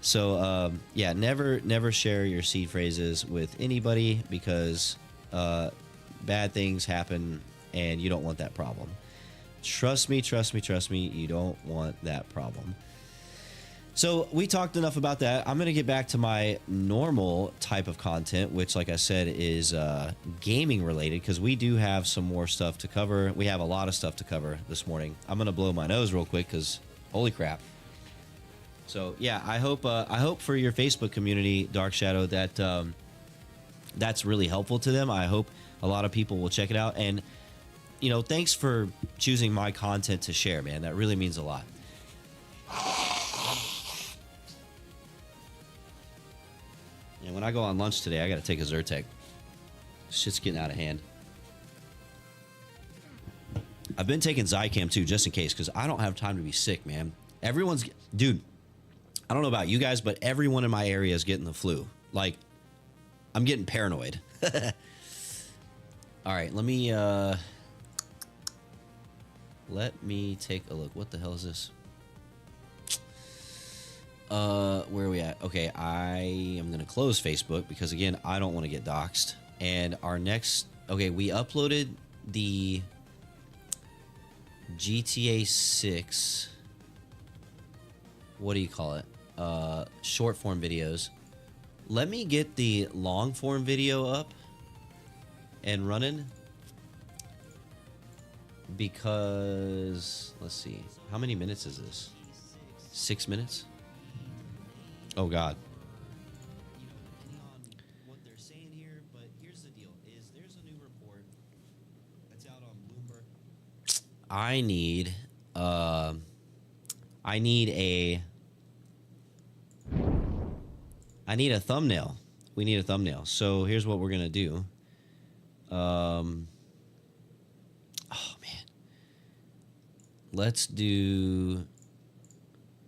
So, yeah, never share your seed phrases with anybody, because bad things happen and you don't want that problem. Trust me, you don't want that problem. So we talked enough about that. I'm going to get back to my normal type of content, which, like I said, is gaming related, because we do have some more stuff to cover. We have a lot of stuff to cover this morning. I'm going to blow my nose real quick, because holy crap. So yeah, I hope for your Facebook community, Dark Shadow, that that's really helpful to them. I hope a lot of people will check it out. And, thanks for choosing my content to share, man. That really means a lot. And when I go on lunch today, I got to take a Zyrtec. Shit's getting out of hand. I've been taking Zicam too, just in case, because I don't have time to be sick, man. Dude, I don't know about you guys, but everyone in my area is getting the flu. Like, I'm getting paranoid. All right, let me take a look. What the hell is this? Where are we at? Okay, I am gonna close Facebook, because again, I don't want to get doxxed. And our next, okay, we uploaded the GTA 6, what do you call it, short form videos. Let me get the long form video up and running, because let's see, how many minutes is this? 6 minutes. Oh God. Depending on what they're saying here, but here's the deal: is there's a new report that's out on Bloomberg. I need a thumbnail we need a thumbnail. So here's what we're gonna do. Oh man, let's do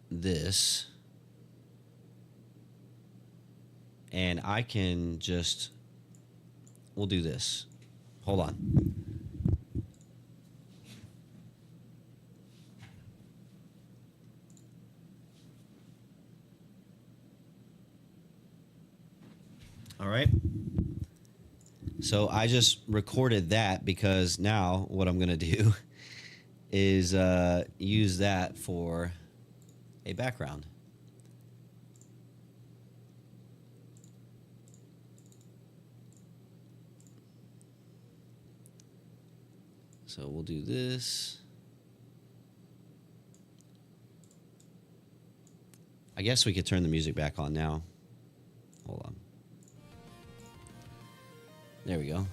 this, and I can just. We'll do this. Hold on. All right. So I just recorded that because now what I'm going to do is use that for a background. So we'll do this. I guess we could turn the music back on now. Hold on. There we go.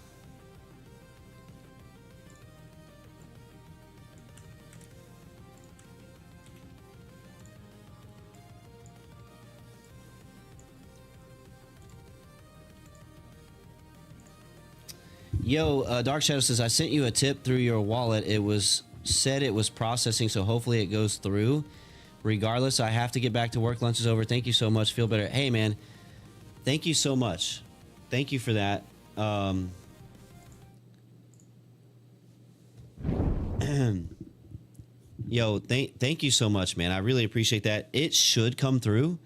Yo, Dark Shadow says, I sent you a tip through your wallet. It was said it was processing, so hopefully it goes through. Regardless, I have to get back to work. Lunch is over. Thank you so much. Feel better. Hey, man. Thank you so much. Thank you for that. Yo, thank you so much, man. I really appreciate that. It should come through.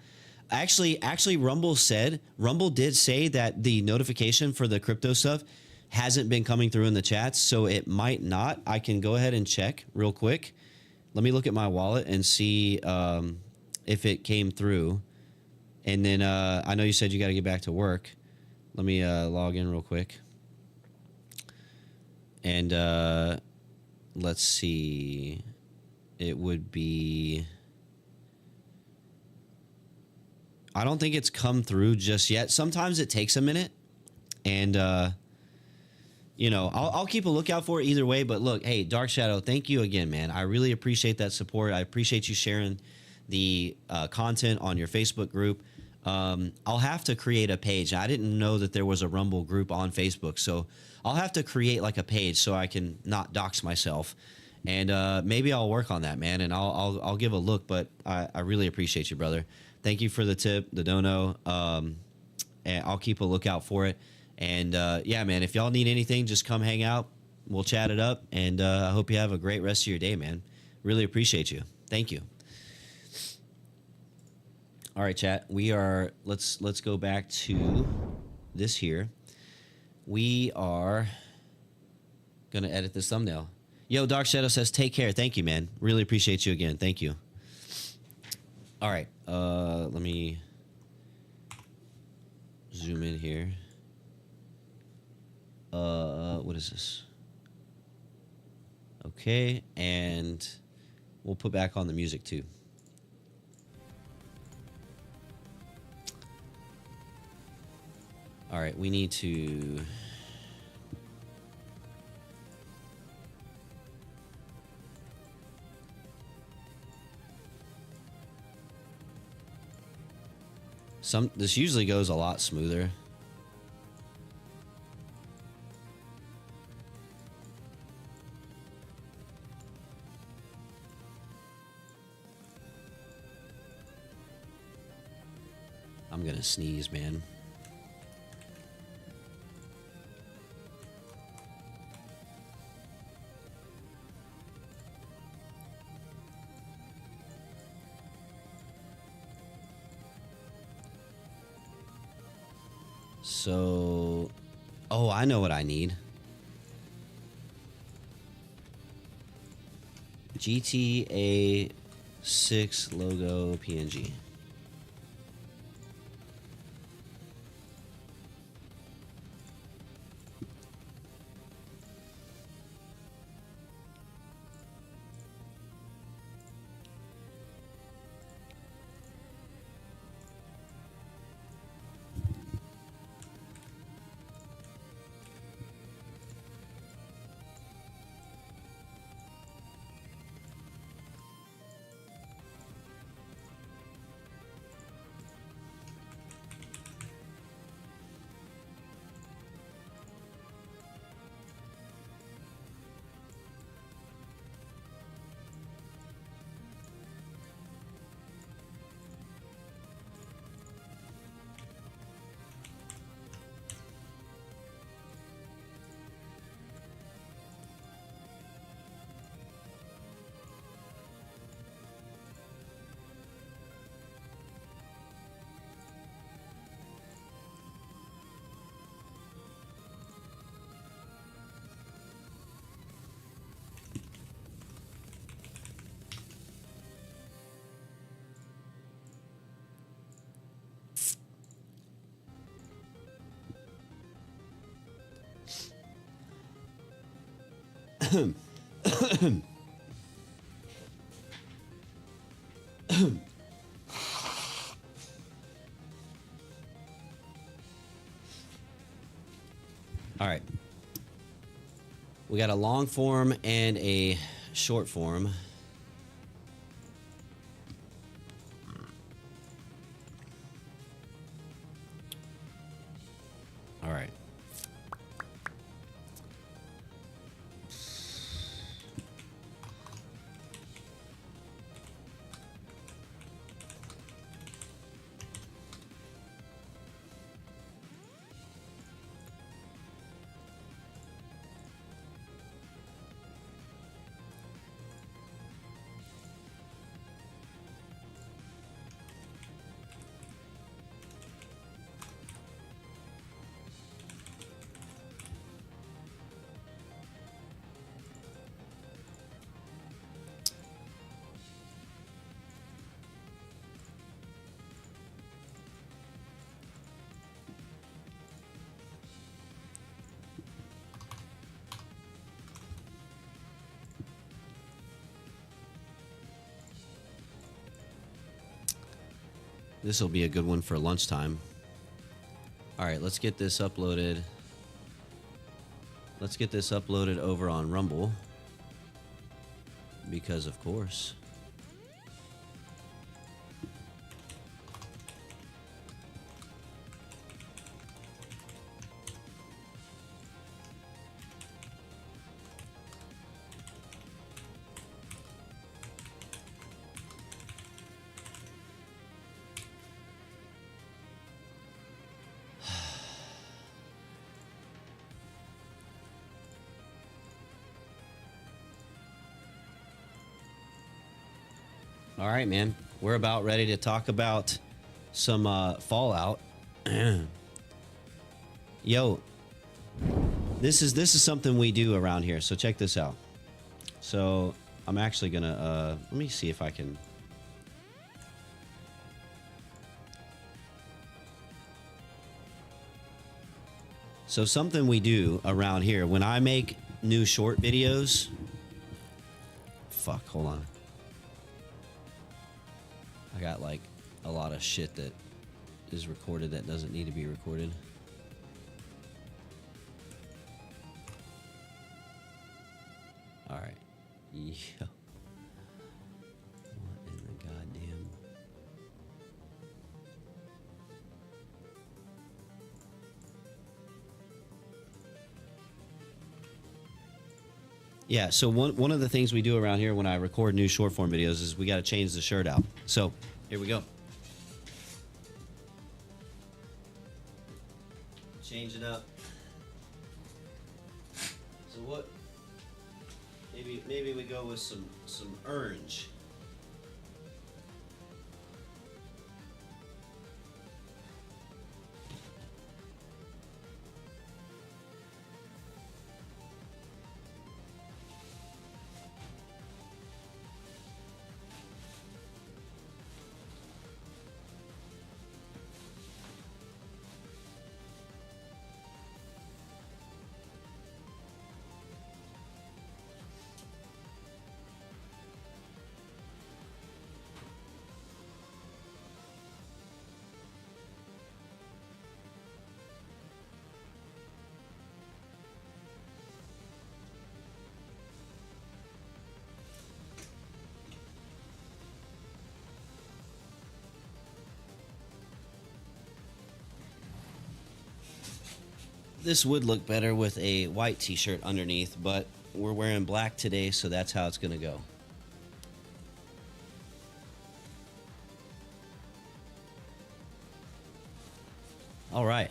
Actually, Rumble did say that the notification for the crypto stuff hasn't been coming through in the chats, so it might not. I can go ahead and check real quick. Let me look at my wallet and see if it came through. And then I know you said you got to get back to work. Let me log in real quick. And let's see. It would be... I don't think it's come through just yet. Sometimes it takes a minute. And, you know, I'll keep a lookout for it either way. But look, hey, Dark Shadow, thank you again, man. I really appreciate that support. I appreciate you sharing the content on your Facebook group. I'll have to create a page. I didn't know that there was a Rumble group on Facebook. So I'll have to create like a page so I can not dox myself. And maybe I'll work on that, man. And I'll give a look. But I really appreciate you, brother. Thank you for the tip, the dono. And I'll keep a lookout for it. And yeah, man, if y'all need anything, just come hang out. We'll chat it up. And I hope you have a great rest of your day, man. Really appreciate you. Thank you. All right, chat. We are let's go back to this here. We are gonna edit this thumbnail. Yo, Dark Shadow says, take care. Thank you, man. Really appreciate you again. Thank you. All right. Let me zoom in here. What is this? Okay, and we'll put back on the music too. All right, we need to... This usually goes a lot smoother. I'm gonna sneeze, man. So, oh, I know what I need. GTA 6 logo PNG. All right. We got a long form and a short form. All right. This will be a good one for lunchtime. All right, let's get this uploaded. Let's get this uploaded over on Rumble. Because of course. All right, man. We're about ready to talk about some Fallout. Yo, this is something we do around here. So check this out. So I'm actually gonna let me see if I can. So something we do around here when I make new short videos. Fuck, hold on. I got like a lot of shit that is recorded that doesn't need to be recorded. All right. Yeah. What in the goddamn... Yeah, so one of the things we do around here when I record new short form videos is we got to change the shirt out. So here we go. Change it up. So what? Maybe we go with some orange. This would look better with a white t-shirt underneath, but we're wearing black today, so that's how it's gonna go. All right.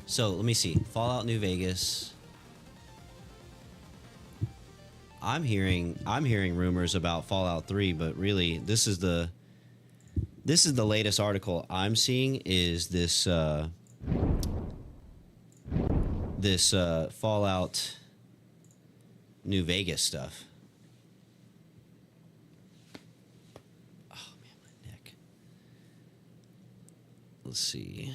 So let me see. Fallout New Vegas. I'm hearing rumors about Fallout 3, but really this is the latest article I'm seeing is this Fallout New Vegas stuff. Oh man, my neck. Let's see.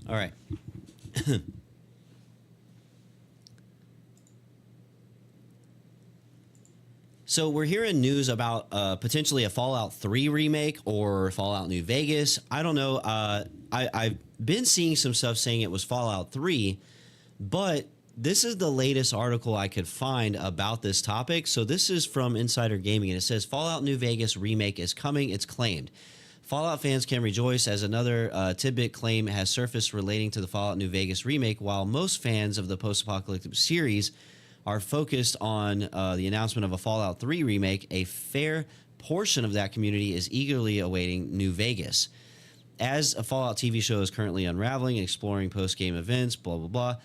All right. So we're hearing news about potentially a Fallout 3 remake or Fallout New Vegas. I don't know. I've been seeing some stuff saying it was Fallout 3, but this is the latest article I could find about this topic. So this is from Insider Gaming, and it says Fallout New Vegas remake is coming. It's claimed. Fallout fans can rejoice as another tidbit claim has surfaced relating to the Fallout New Vegas remake. While most fans of the post-apocalyptic series are focused on the announcement of a Fallout 3 remake, a fair portion of that community is eagerly awaiting New Vegas. As a Fallout TV show is currently unraveling and exploring post-game events, blah, blah, blah,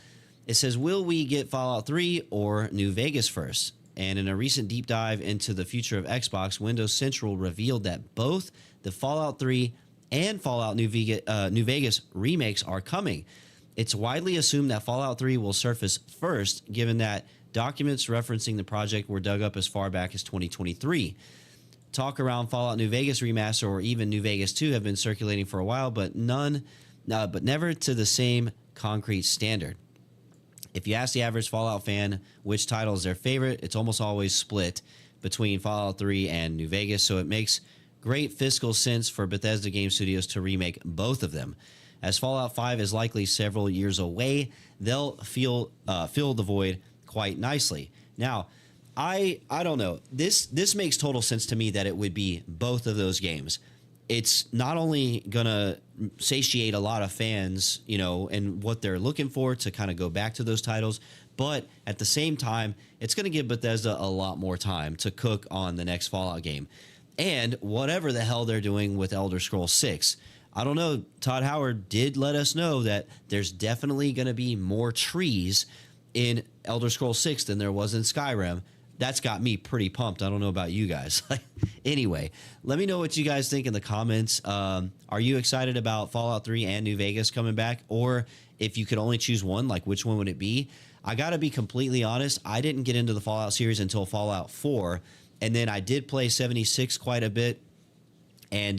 it says, will we get Fallout 3 or New Vegas first? And in a recent deep dive into the future of Xbox, Windows Central revealed that both the Fallout 3 and Fallout New Vegas remakes are coming. It's widely assumed that Fallout 3 will surface first, given that documents referencing the project were dug up as far back as 2023. Talk around Fallout New Vegas remaster or even New Vegas 2 have been circulating for a while, but never to the same concrete standard. If you ask the average Fallout fan which title is their favorite, it's almost always split between Fallout 3 and New Vegas, so it makes great fiscal sense for Bethesda Game Studios to remake both of them. As Fallout 5 is likely several years away, they'll fill the void quite nicely. Now, I don't know. This makes total sense to me that it would be both of those games. It's not only going to satiate a lot of fans, you know, and what they're looking for to kind of go back to those titles, but at the same time, it's going to give Bethesda a lot more time to cook on the next Fallout game. And whatever the hell they're doing with Elder Scrolls 6. I don't know. Todd Howard did let us know that there's definitely going to be more trees in Elder Scrolls 6 than there was in Skyrim. That's got me pretty pumped. I don't know about you guys. Anyway, let me know what you guys think in the comments. Are you excited about Fallout 3 and New Vegas coming back? Or if you could only choose one, like which one would it be? I got to be completely honest. I didn't get into the Fallout series until Fallout 4. And then I did play 76 quite a bit. And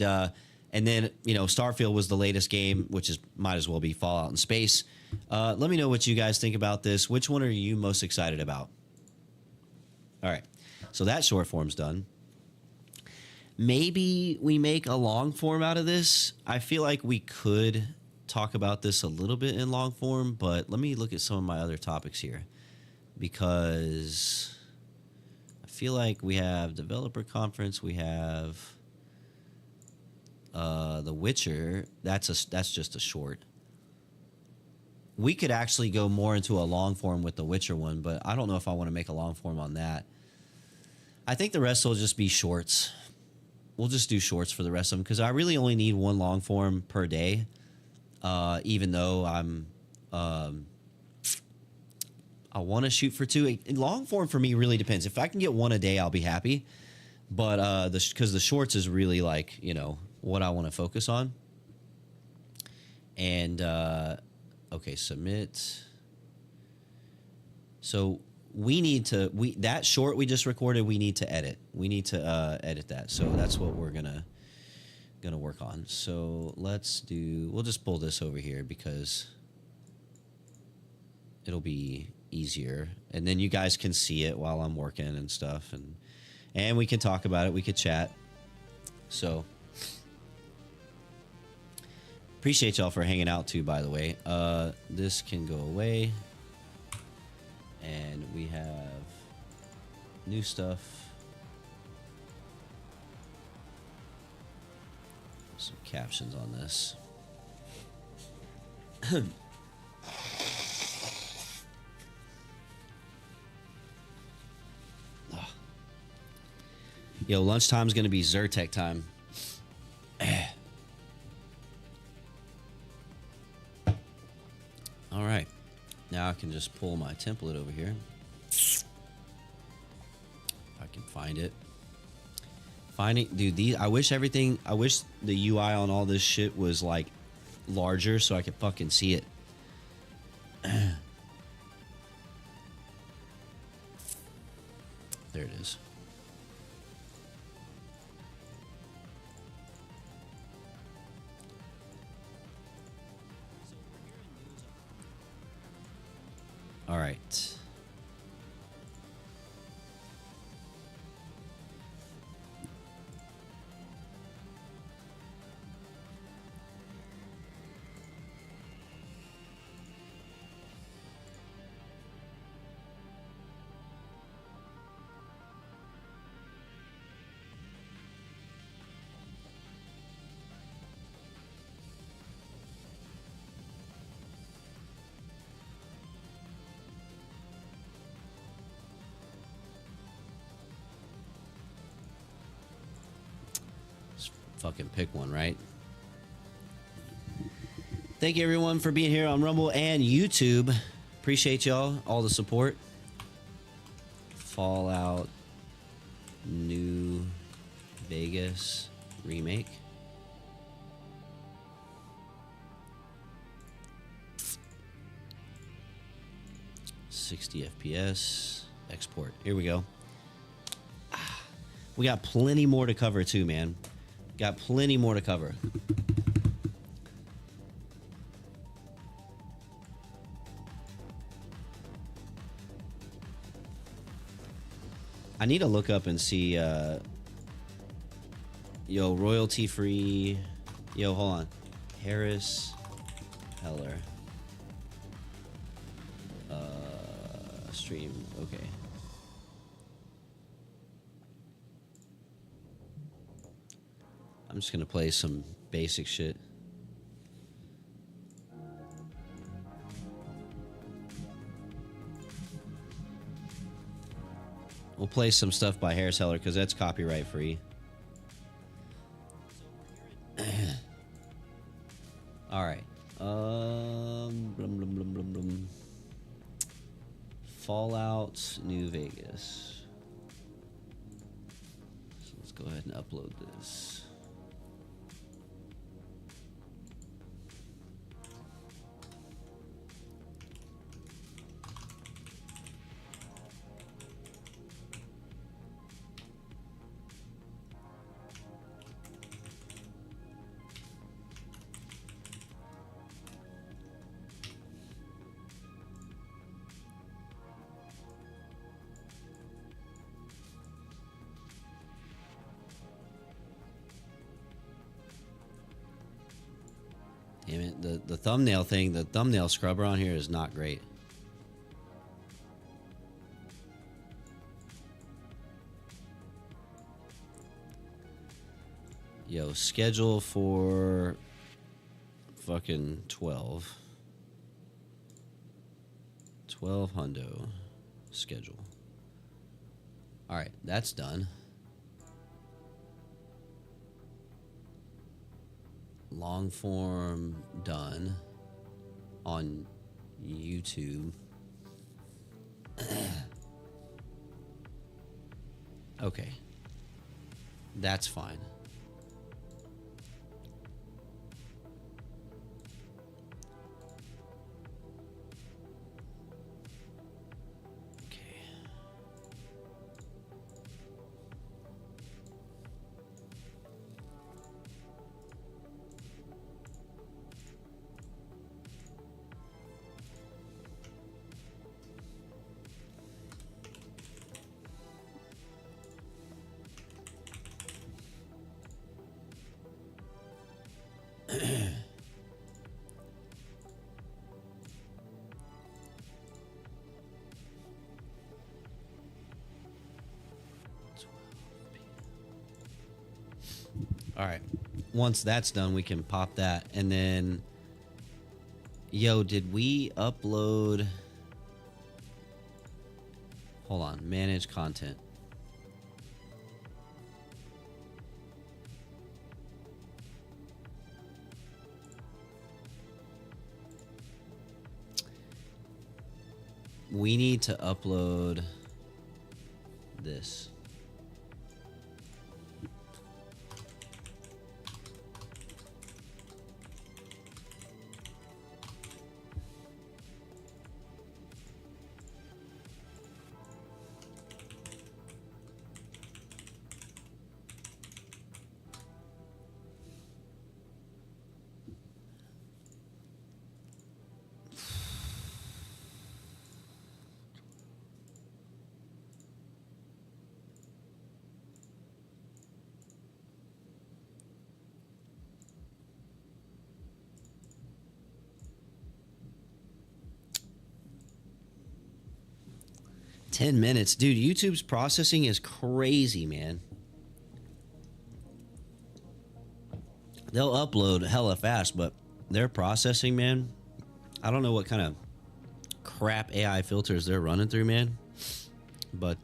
then, you know, Starfield was the latest game, which is might as well be Fallout in space. Let me know what you guys think about this. Which one are you most excited about? All right, so that short form's done. Maybe we make a long form out of this. I feel like we could talk about this a little bit in long form, but let me look at some of my other topics here, because I feel like we have developer conference, we have The Witcher. That's just a short. We could actually go more into a long form with the Witcher one, but I don't know if I want to make a long form on that. I think the rest will just be shorts. We'll just do shorts for the rest of them, because I really only need one long form per day, even though I want to shoot for two. Long form for me really depends. If I can get one a day, I'll be happy. But because the shorts is really like, you know, what I want to focus on. And okay, submit. So we need to that short we just recorded, we need to edit. We need to edit that. So that's what we're gonna work on. So we'll just pull this over here because it'll be easier, and then you guys can see it while I'm working and stuff, and we can talk about it. We could chat. So appreciate y'all for hanging out too, by the way. This can go away. And we have new stuff. Some captions on this. Yo, lunchtime's gonna be Zyrtec time. All right. Now I can just pull my template over here. If I can find it. Dude, I wish the UI on all this shit was like larger so I could fucking see it. There it is. All right. Just fucking pick one, right? Thank you everyone for being here on Rumble and YouTube. Appreciate y'all, all the support. Fallout New Vegas remake. $60 FPS. Export. Here we go. We got plenty more to cover too, man. Got plenty more to cover. I need to look up and see, yo, royalty free. Yo, hold on. Harris Heller. Stream. Okay. I'm just gonna play some basic shit. We'll play some stuff by Harris Heller because that's copyright free. All right. Blum, blum, blum, blum, blum. Fallout New Vegas. So let's go ahead and upload this. Damn it, the thumbnail thing, the thumbnail scrubber on here is not great. Yo, schedule for fucking 12. 12 hundo. Schedule. All right, that's done. Long form done on YouTube. Okay. That's fine. All right. Once that's done, we can pop that. And then, yo, did we upload? Hold on. Manage content. We need to upload this. 10 minutes. Dude, YouTube's processing is crazy, man. They'll upload hella fast, but their processing, man, I don't know what kind of crap AI filters they're running through, man. But,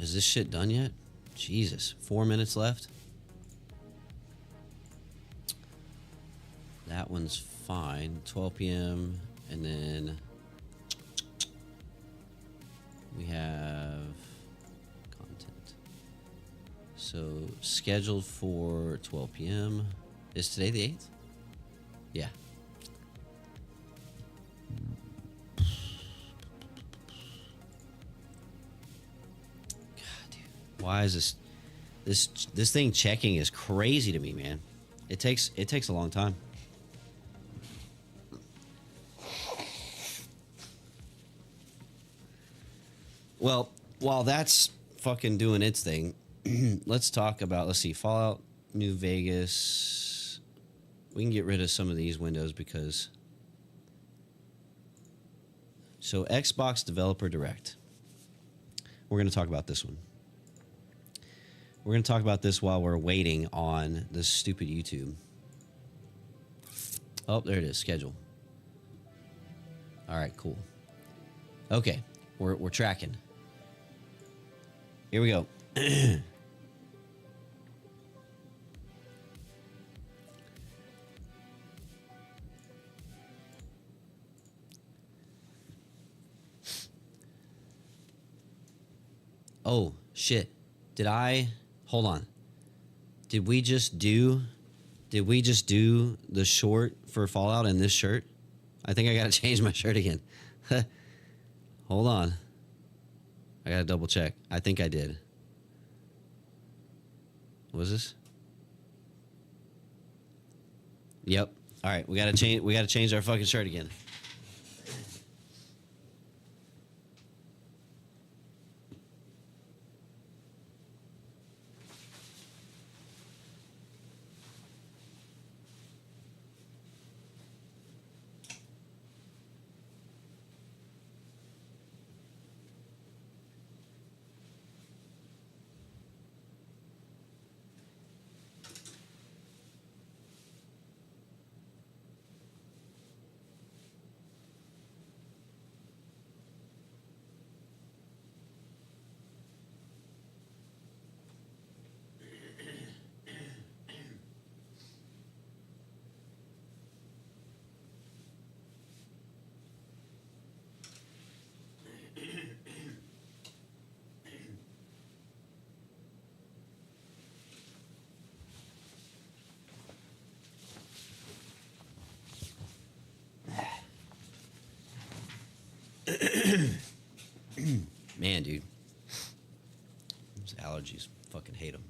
is this shit done yet? Jesus, 4 minutes left. That one's fine. 12 p.m. And then we have content. So scheduled for 12 p.m. Is today the 8th? Yeah. Why is this thing checking is crazy to me, man. It takes a long time. Well, while that's fucking doing its thing, let's talk about, let's see, Fallout New Vegas. We can get rid of some of these windows because so Xbox Developer Direct. We're going to talk about this one. We're going to talk about this while we're waiting on this stupid YouTube. Oh, there it is. Schedule. All right, cool. Okay, we're tracking. Here we go. Oh, shit. Hold on. Did we just do the short for Fallout in this shirt? I think I got to change my shirt again. Hold on. I got to double check. I think I did. What was this? Yep. All right, we got to change our fucking shirt again. Man, dude. Those allergies. Fucking hate them.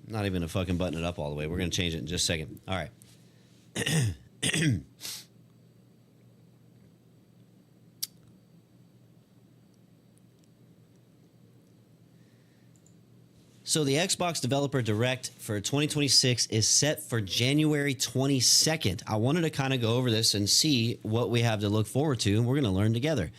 Not even a fucking button it up all the way. We're going to change it in just a second. All right. So the Xbox Developer Direct for 2026 is set for January 22nd. I wanted to kind of go over this and see what we have to look forward to, and we're going to learn together.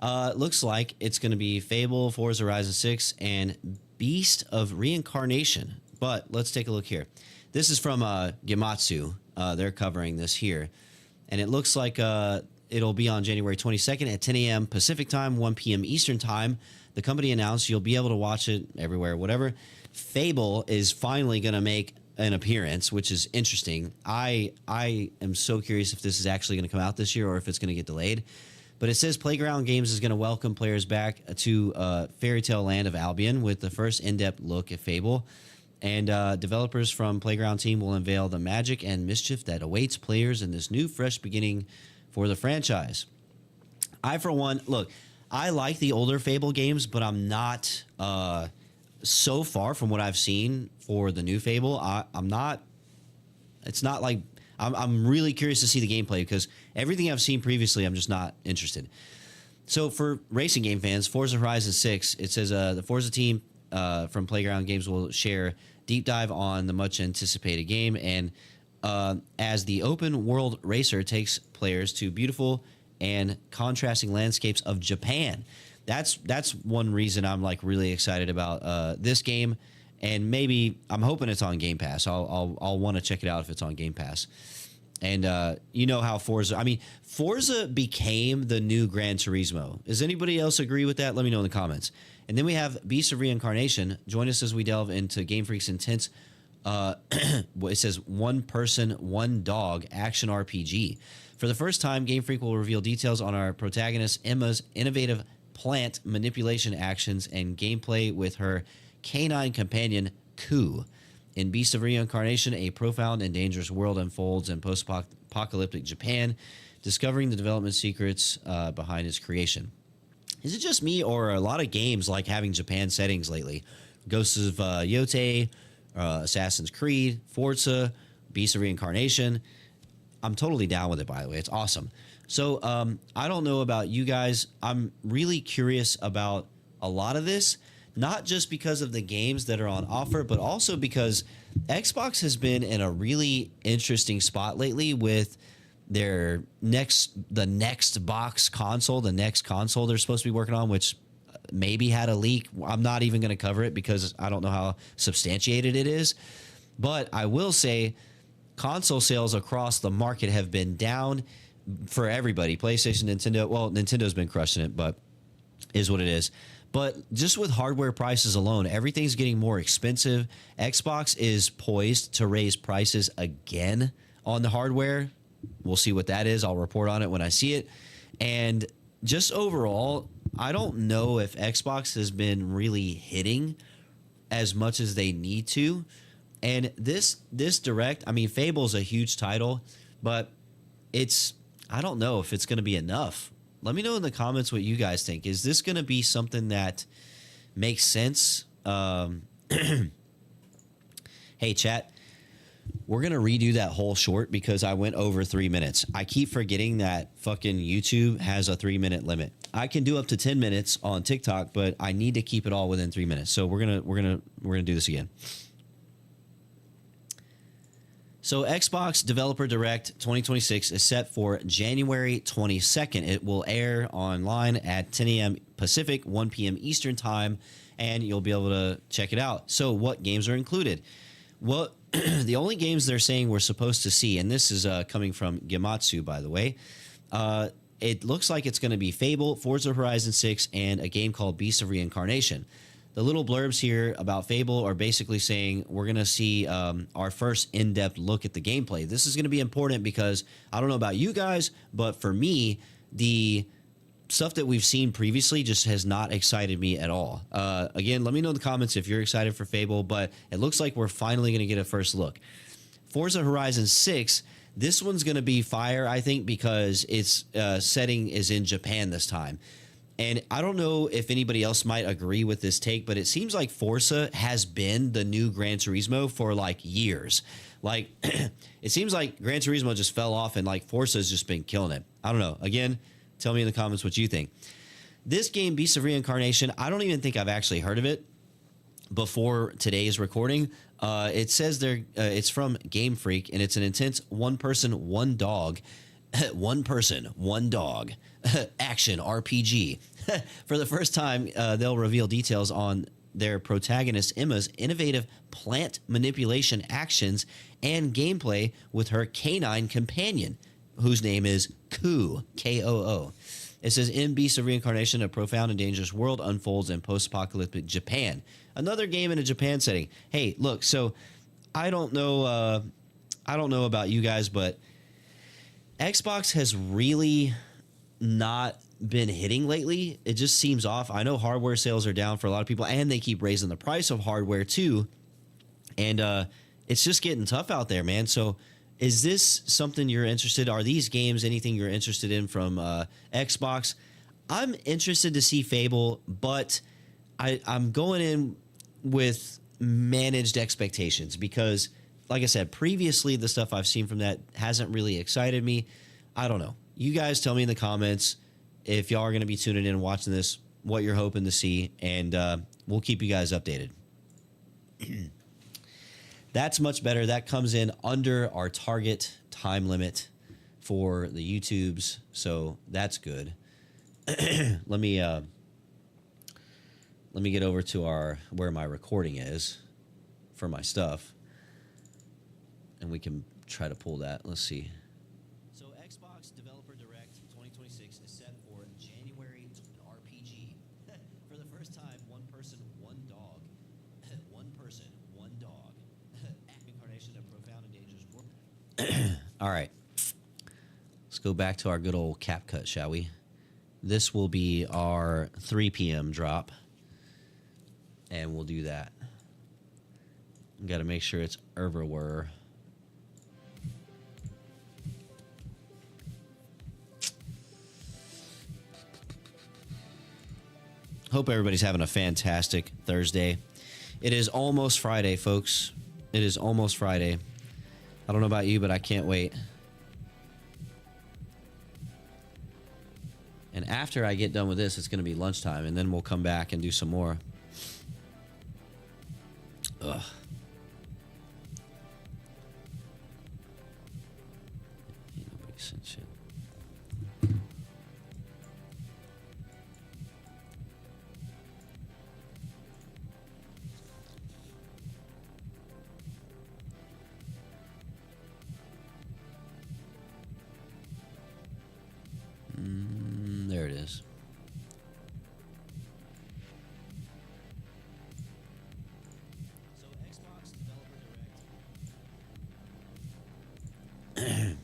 It looks like it's going to be Fable, Forza Horizon 6, and Beast of Reincarnation. But let's take a look here. This is from Gematsu. They're covering this here. And it looks like it'll be on January 22nd at 10 a.m. Pacific time, 1 p.m. Eastern time. The company announced you'll be able to watch it everywhere, whatever. Fable is finally going to make an appearance, which is interesting. I am so curious if this is actually going to come out this year or if it's going to get delayed. But it says Playground Games is going to welcome players back to Fairy Tale Land of Albion with the first in-depth look at Fable. And developers from Playground team will unveil the magic and mischief that awaits players in this new, fresh beginning for the franchise. I, for one, look, I like the older Fable games, but I'm not so far from what I've seen for the new Fable. I'm not. It's not like I'm really curious to see the gameplay because everything I've seen previously, I'm just not interested. So for racing game fans, Forza Horizon 6, it says the Forza team from Playground Games will share deep dive on the much anticipated game, and as the open world racer takes players to beautiful and contrasting landscapes of Japan. That's one reason I'm like really excited about this game, and maybe I'm hoping it's on Game Pass. I'll want to check it out if it's on Game Pass. And you know how Forza became the new Gran Turismo. Does anybody else agree with that? Let me know in the comments. And then we have Beast of Reincarnation. Join us as we delve into Game Freak's intense. It says one person, one dog action RPG. For the first time, Game Freak will reveal details on our protagonist Emma's innovative plant manipulation actions and gameplay with her canine companion, Ku. In Beast of Reincarnation, a profound and dangerous world unfolds in post-apocalyptic Japan, discovering the development secrets behind its creation. Is it just me, or are a lot of games like having Japan settings lately? Ghosts of Yote, Assassin's Creed, Forza, Beast of Reincarnation. I'm totally down with it, by the way. It's awesome. So I don't know about you guys. I'm really curious about a lot of this, not just because of the games that are on offer, but also because Xbox has been in a really interesting spot lately with the next box console, the next console they're supposed to be working on, which maybe had a leak. I'm not even going to cover it because I don't know how substantiated it is. But I will say console sales across the market have been down for everybody. PlayStation, Nintendo. Well, Nintendo's been crushing it, but is what it is. But just with hardware prices alone, everything's getting more expensive. Xbox is poised to raise prices again on the hardware. We'll see what that is. I'll report on it when I see it. And just overall, I don't know if Xbox has been really hitting as much as they need to. And this Direct, I mean, Fable's a huge title, but I don't know if it's going to be enough. Let me know in the comments what you guys think. Is this going to be something that makes sense? Hey, chat, we're going to redo that whole short because I went over 3 minutes. I keep forgetting that fucking YouTube has a 3-minute limit. I can do up to 10 minutes on TikTok, but I need to keep it all within 3 minutes. So we're going to do this again. So Xbox Developer Direct 2026 is set for January 22nd. It will air online at 10 a.m. Pacific, 1 p.m. Eastern Time, and you'll be able to check it out. So what games are included? Well, the only games they're saying we're supposed to see, and this is coming from Gematsu, by the way, it looks like it's going to be Fable, Forza Horizon 6, and a game called Beast of Reincarnation. The little blurbs here about Fable are basically saying we're going to see our first in-depth look at the gameplay. This is going to be important because I don't know about you guys, but for me, the stuff that we've seen previously just has not excited me at all. Again, let me know in the comments if you're excited for Fable, but it looks like we're finally going to get a first look. Forza Horizon 6, this one's going to be fire, I think, because its setting is in Japan this time. And I don't know if anybody else might agree with this take, but it seems like Forza has been the new Gran Turismo for like years. Like, it seems like Gran Turismo just fell off and like Forza has just been killing it. I don't know. Again, tell me in the comments what you think. This game, Beast of Reincarnation, I don't even think I've actually heard of it before today's recording. It says it's from Game Freak, and it's an intense one person, one dog action RPG. For the first time, they'll reveal details on their protagonist Emma's innovative plant manipulation actions and gameplay with her canine companion, whose name is Ku, K-O-O. It says, in Beast of Reincarnation, a profound and dangerous world unfolds in post-apocalyptic Japan. Another game in a Japan setting. Hey, look, so I don't know. I don't know about you guys, but Xbox has really not been hitting lately. It just seems off. I know hardware sales are down for a lot of people, and they keep raising the price of hardware too. And it's just getting tough out there, man. So, is this something you're interested? Are these games anything you're interested in from Xbox? I'm interested to see Fable, but I'm going in with managed expectations because, like I said, previously the stuff I've seen from that hasn't really excited me. I don't know. You guys tell me in the comments if y'all are going to be tuning in and watching this, what you're hoping to see, and we'll keep you guys updated. That's much better. That comes in under our target time limit for the YouTubes, so that's good. Let me get over to where my recording is for my stuff, and we can try to pull that. Let's see. So Xbox Developer Direct 2026 is set for January. RPG. For the first time, one person, one dog. One person, one dog. Incarnation of profound and dangerous world. All right. Let's go back to our good old CapCut, shall we? This will be our 3 p.m. drop, and we'll do that. Got to make sure it's everywhere. Hope everybody's having a fantastic Thursday. It is almost Friday, folks. It is almost Friday. I don't know about you, but I can't wait. And after I get done with this, it's going to be lunchtime, and then we'll come back and do some more. Ugh. Ain't nobody sent shit. There it is. So Xbox Developer Direct.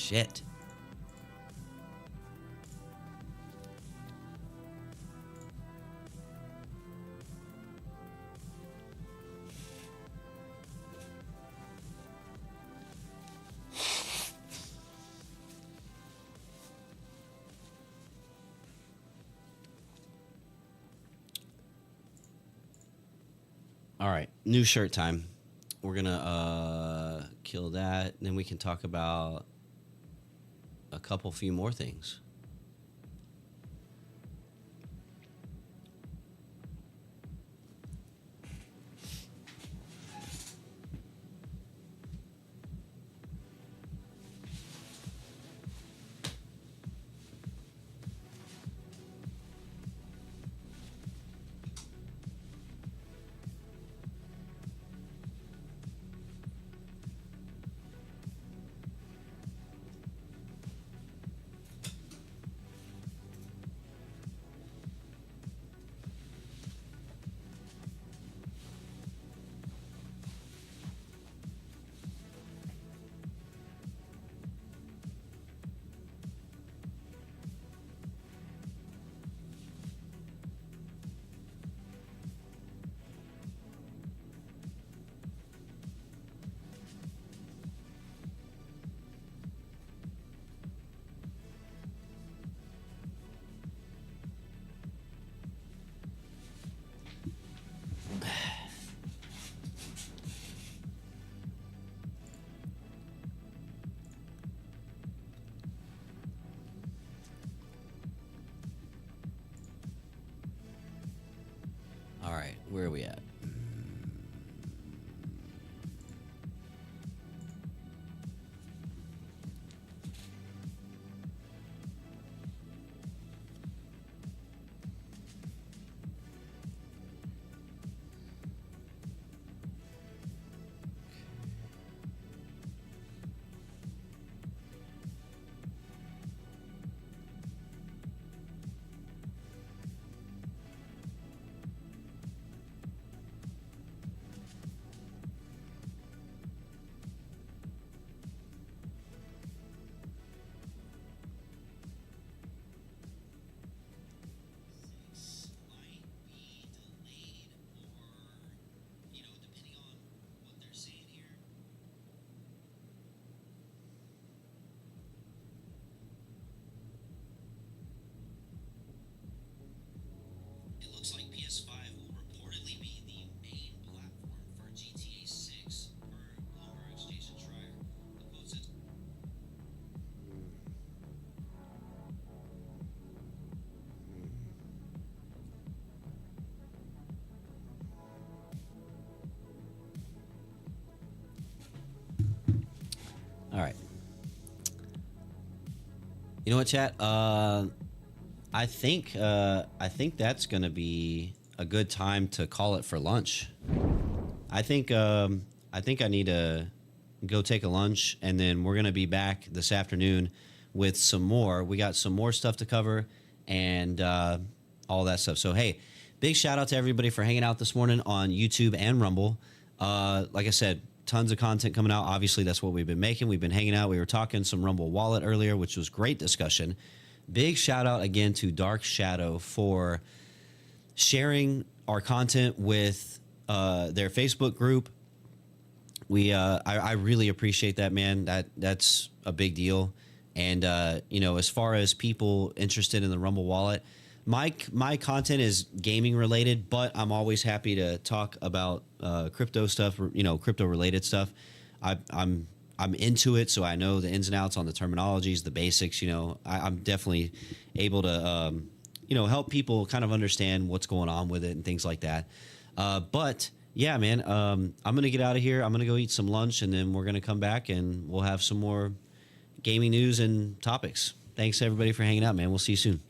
shit. All right, new shirt time. We're gonna kill that, and then we can talk about a couple few more things. All right, where are we at? Looks like PS5 will reportedly be the main platform for GTA 6 per Bloomberg's Jason Schreier. The quote says, all right. You know what, chat? I think that's gonna be a good time to call it for lunch. I think I need to go take a lunch, and then we're gonna be back this afternoon with some more. We got some more stuff to cover, and all that stuff. So hey, big shout out to everybody for hanging out this morning on YouTube and Rumble. Like I said, tons of content coming out. Obviously, that's what we've been making. We've been hanging out. We were talking some Rumble Wallet earlier, which was great discussion. Big shout out again to Dark Shadow for sharing our content with their Facebook group. I really appreciate that, man. That's a big deal. And as far as people interested in the Rumble Wallet, my content is gaming related, but I'm always happy to talk about crypto stuff, crypto related stuff. I'm into it, so I know the ins and outs on the terminologies, the basics. I'm definitely able to help people kind of understand what's going on with it and things like that. But yeah, man, I'm gonna get out of here. I'm gonna go eat some lunch, and then we're gonna come back and we'll have some more gaming news and topics. Thanks everybody for hanging out, man. We'll see you soon.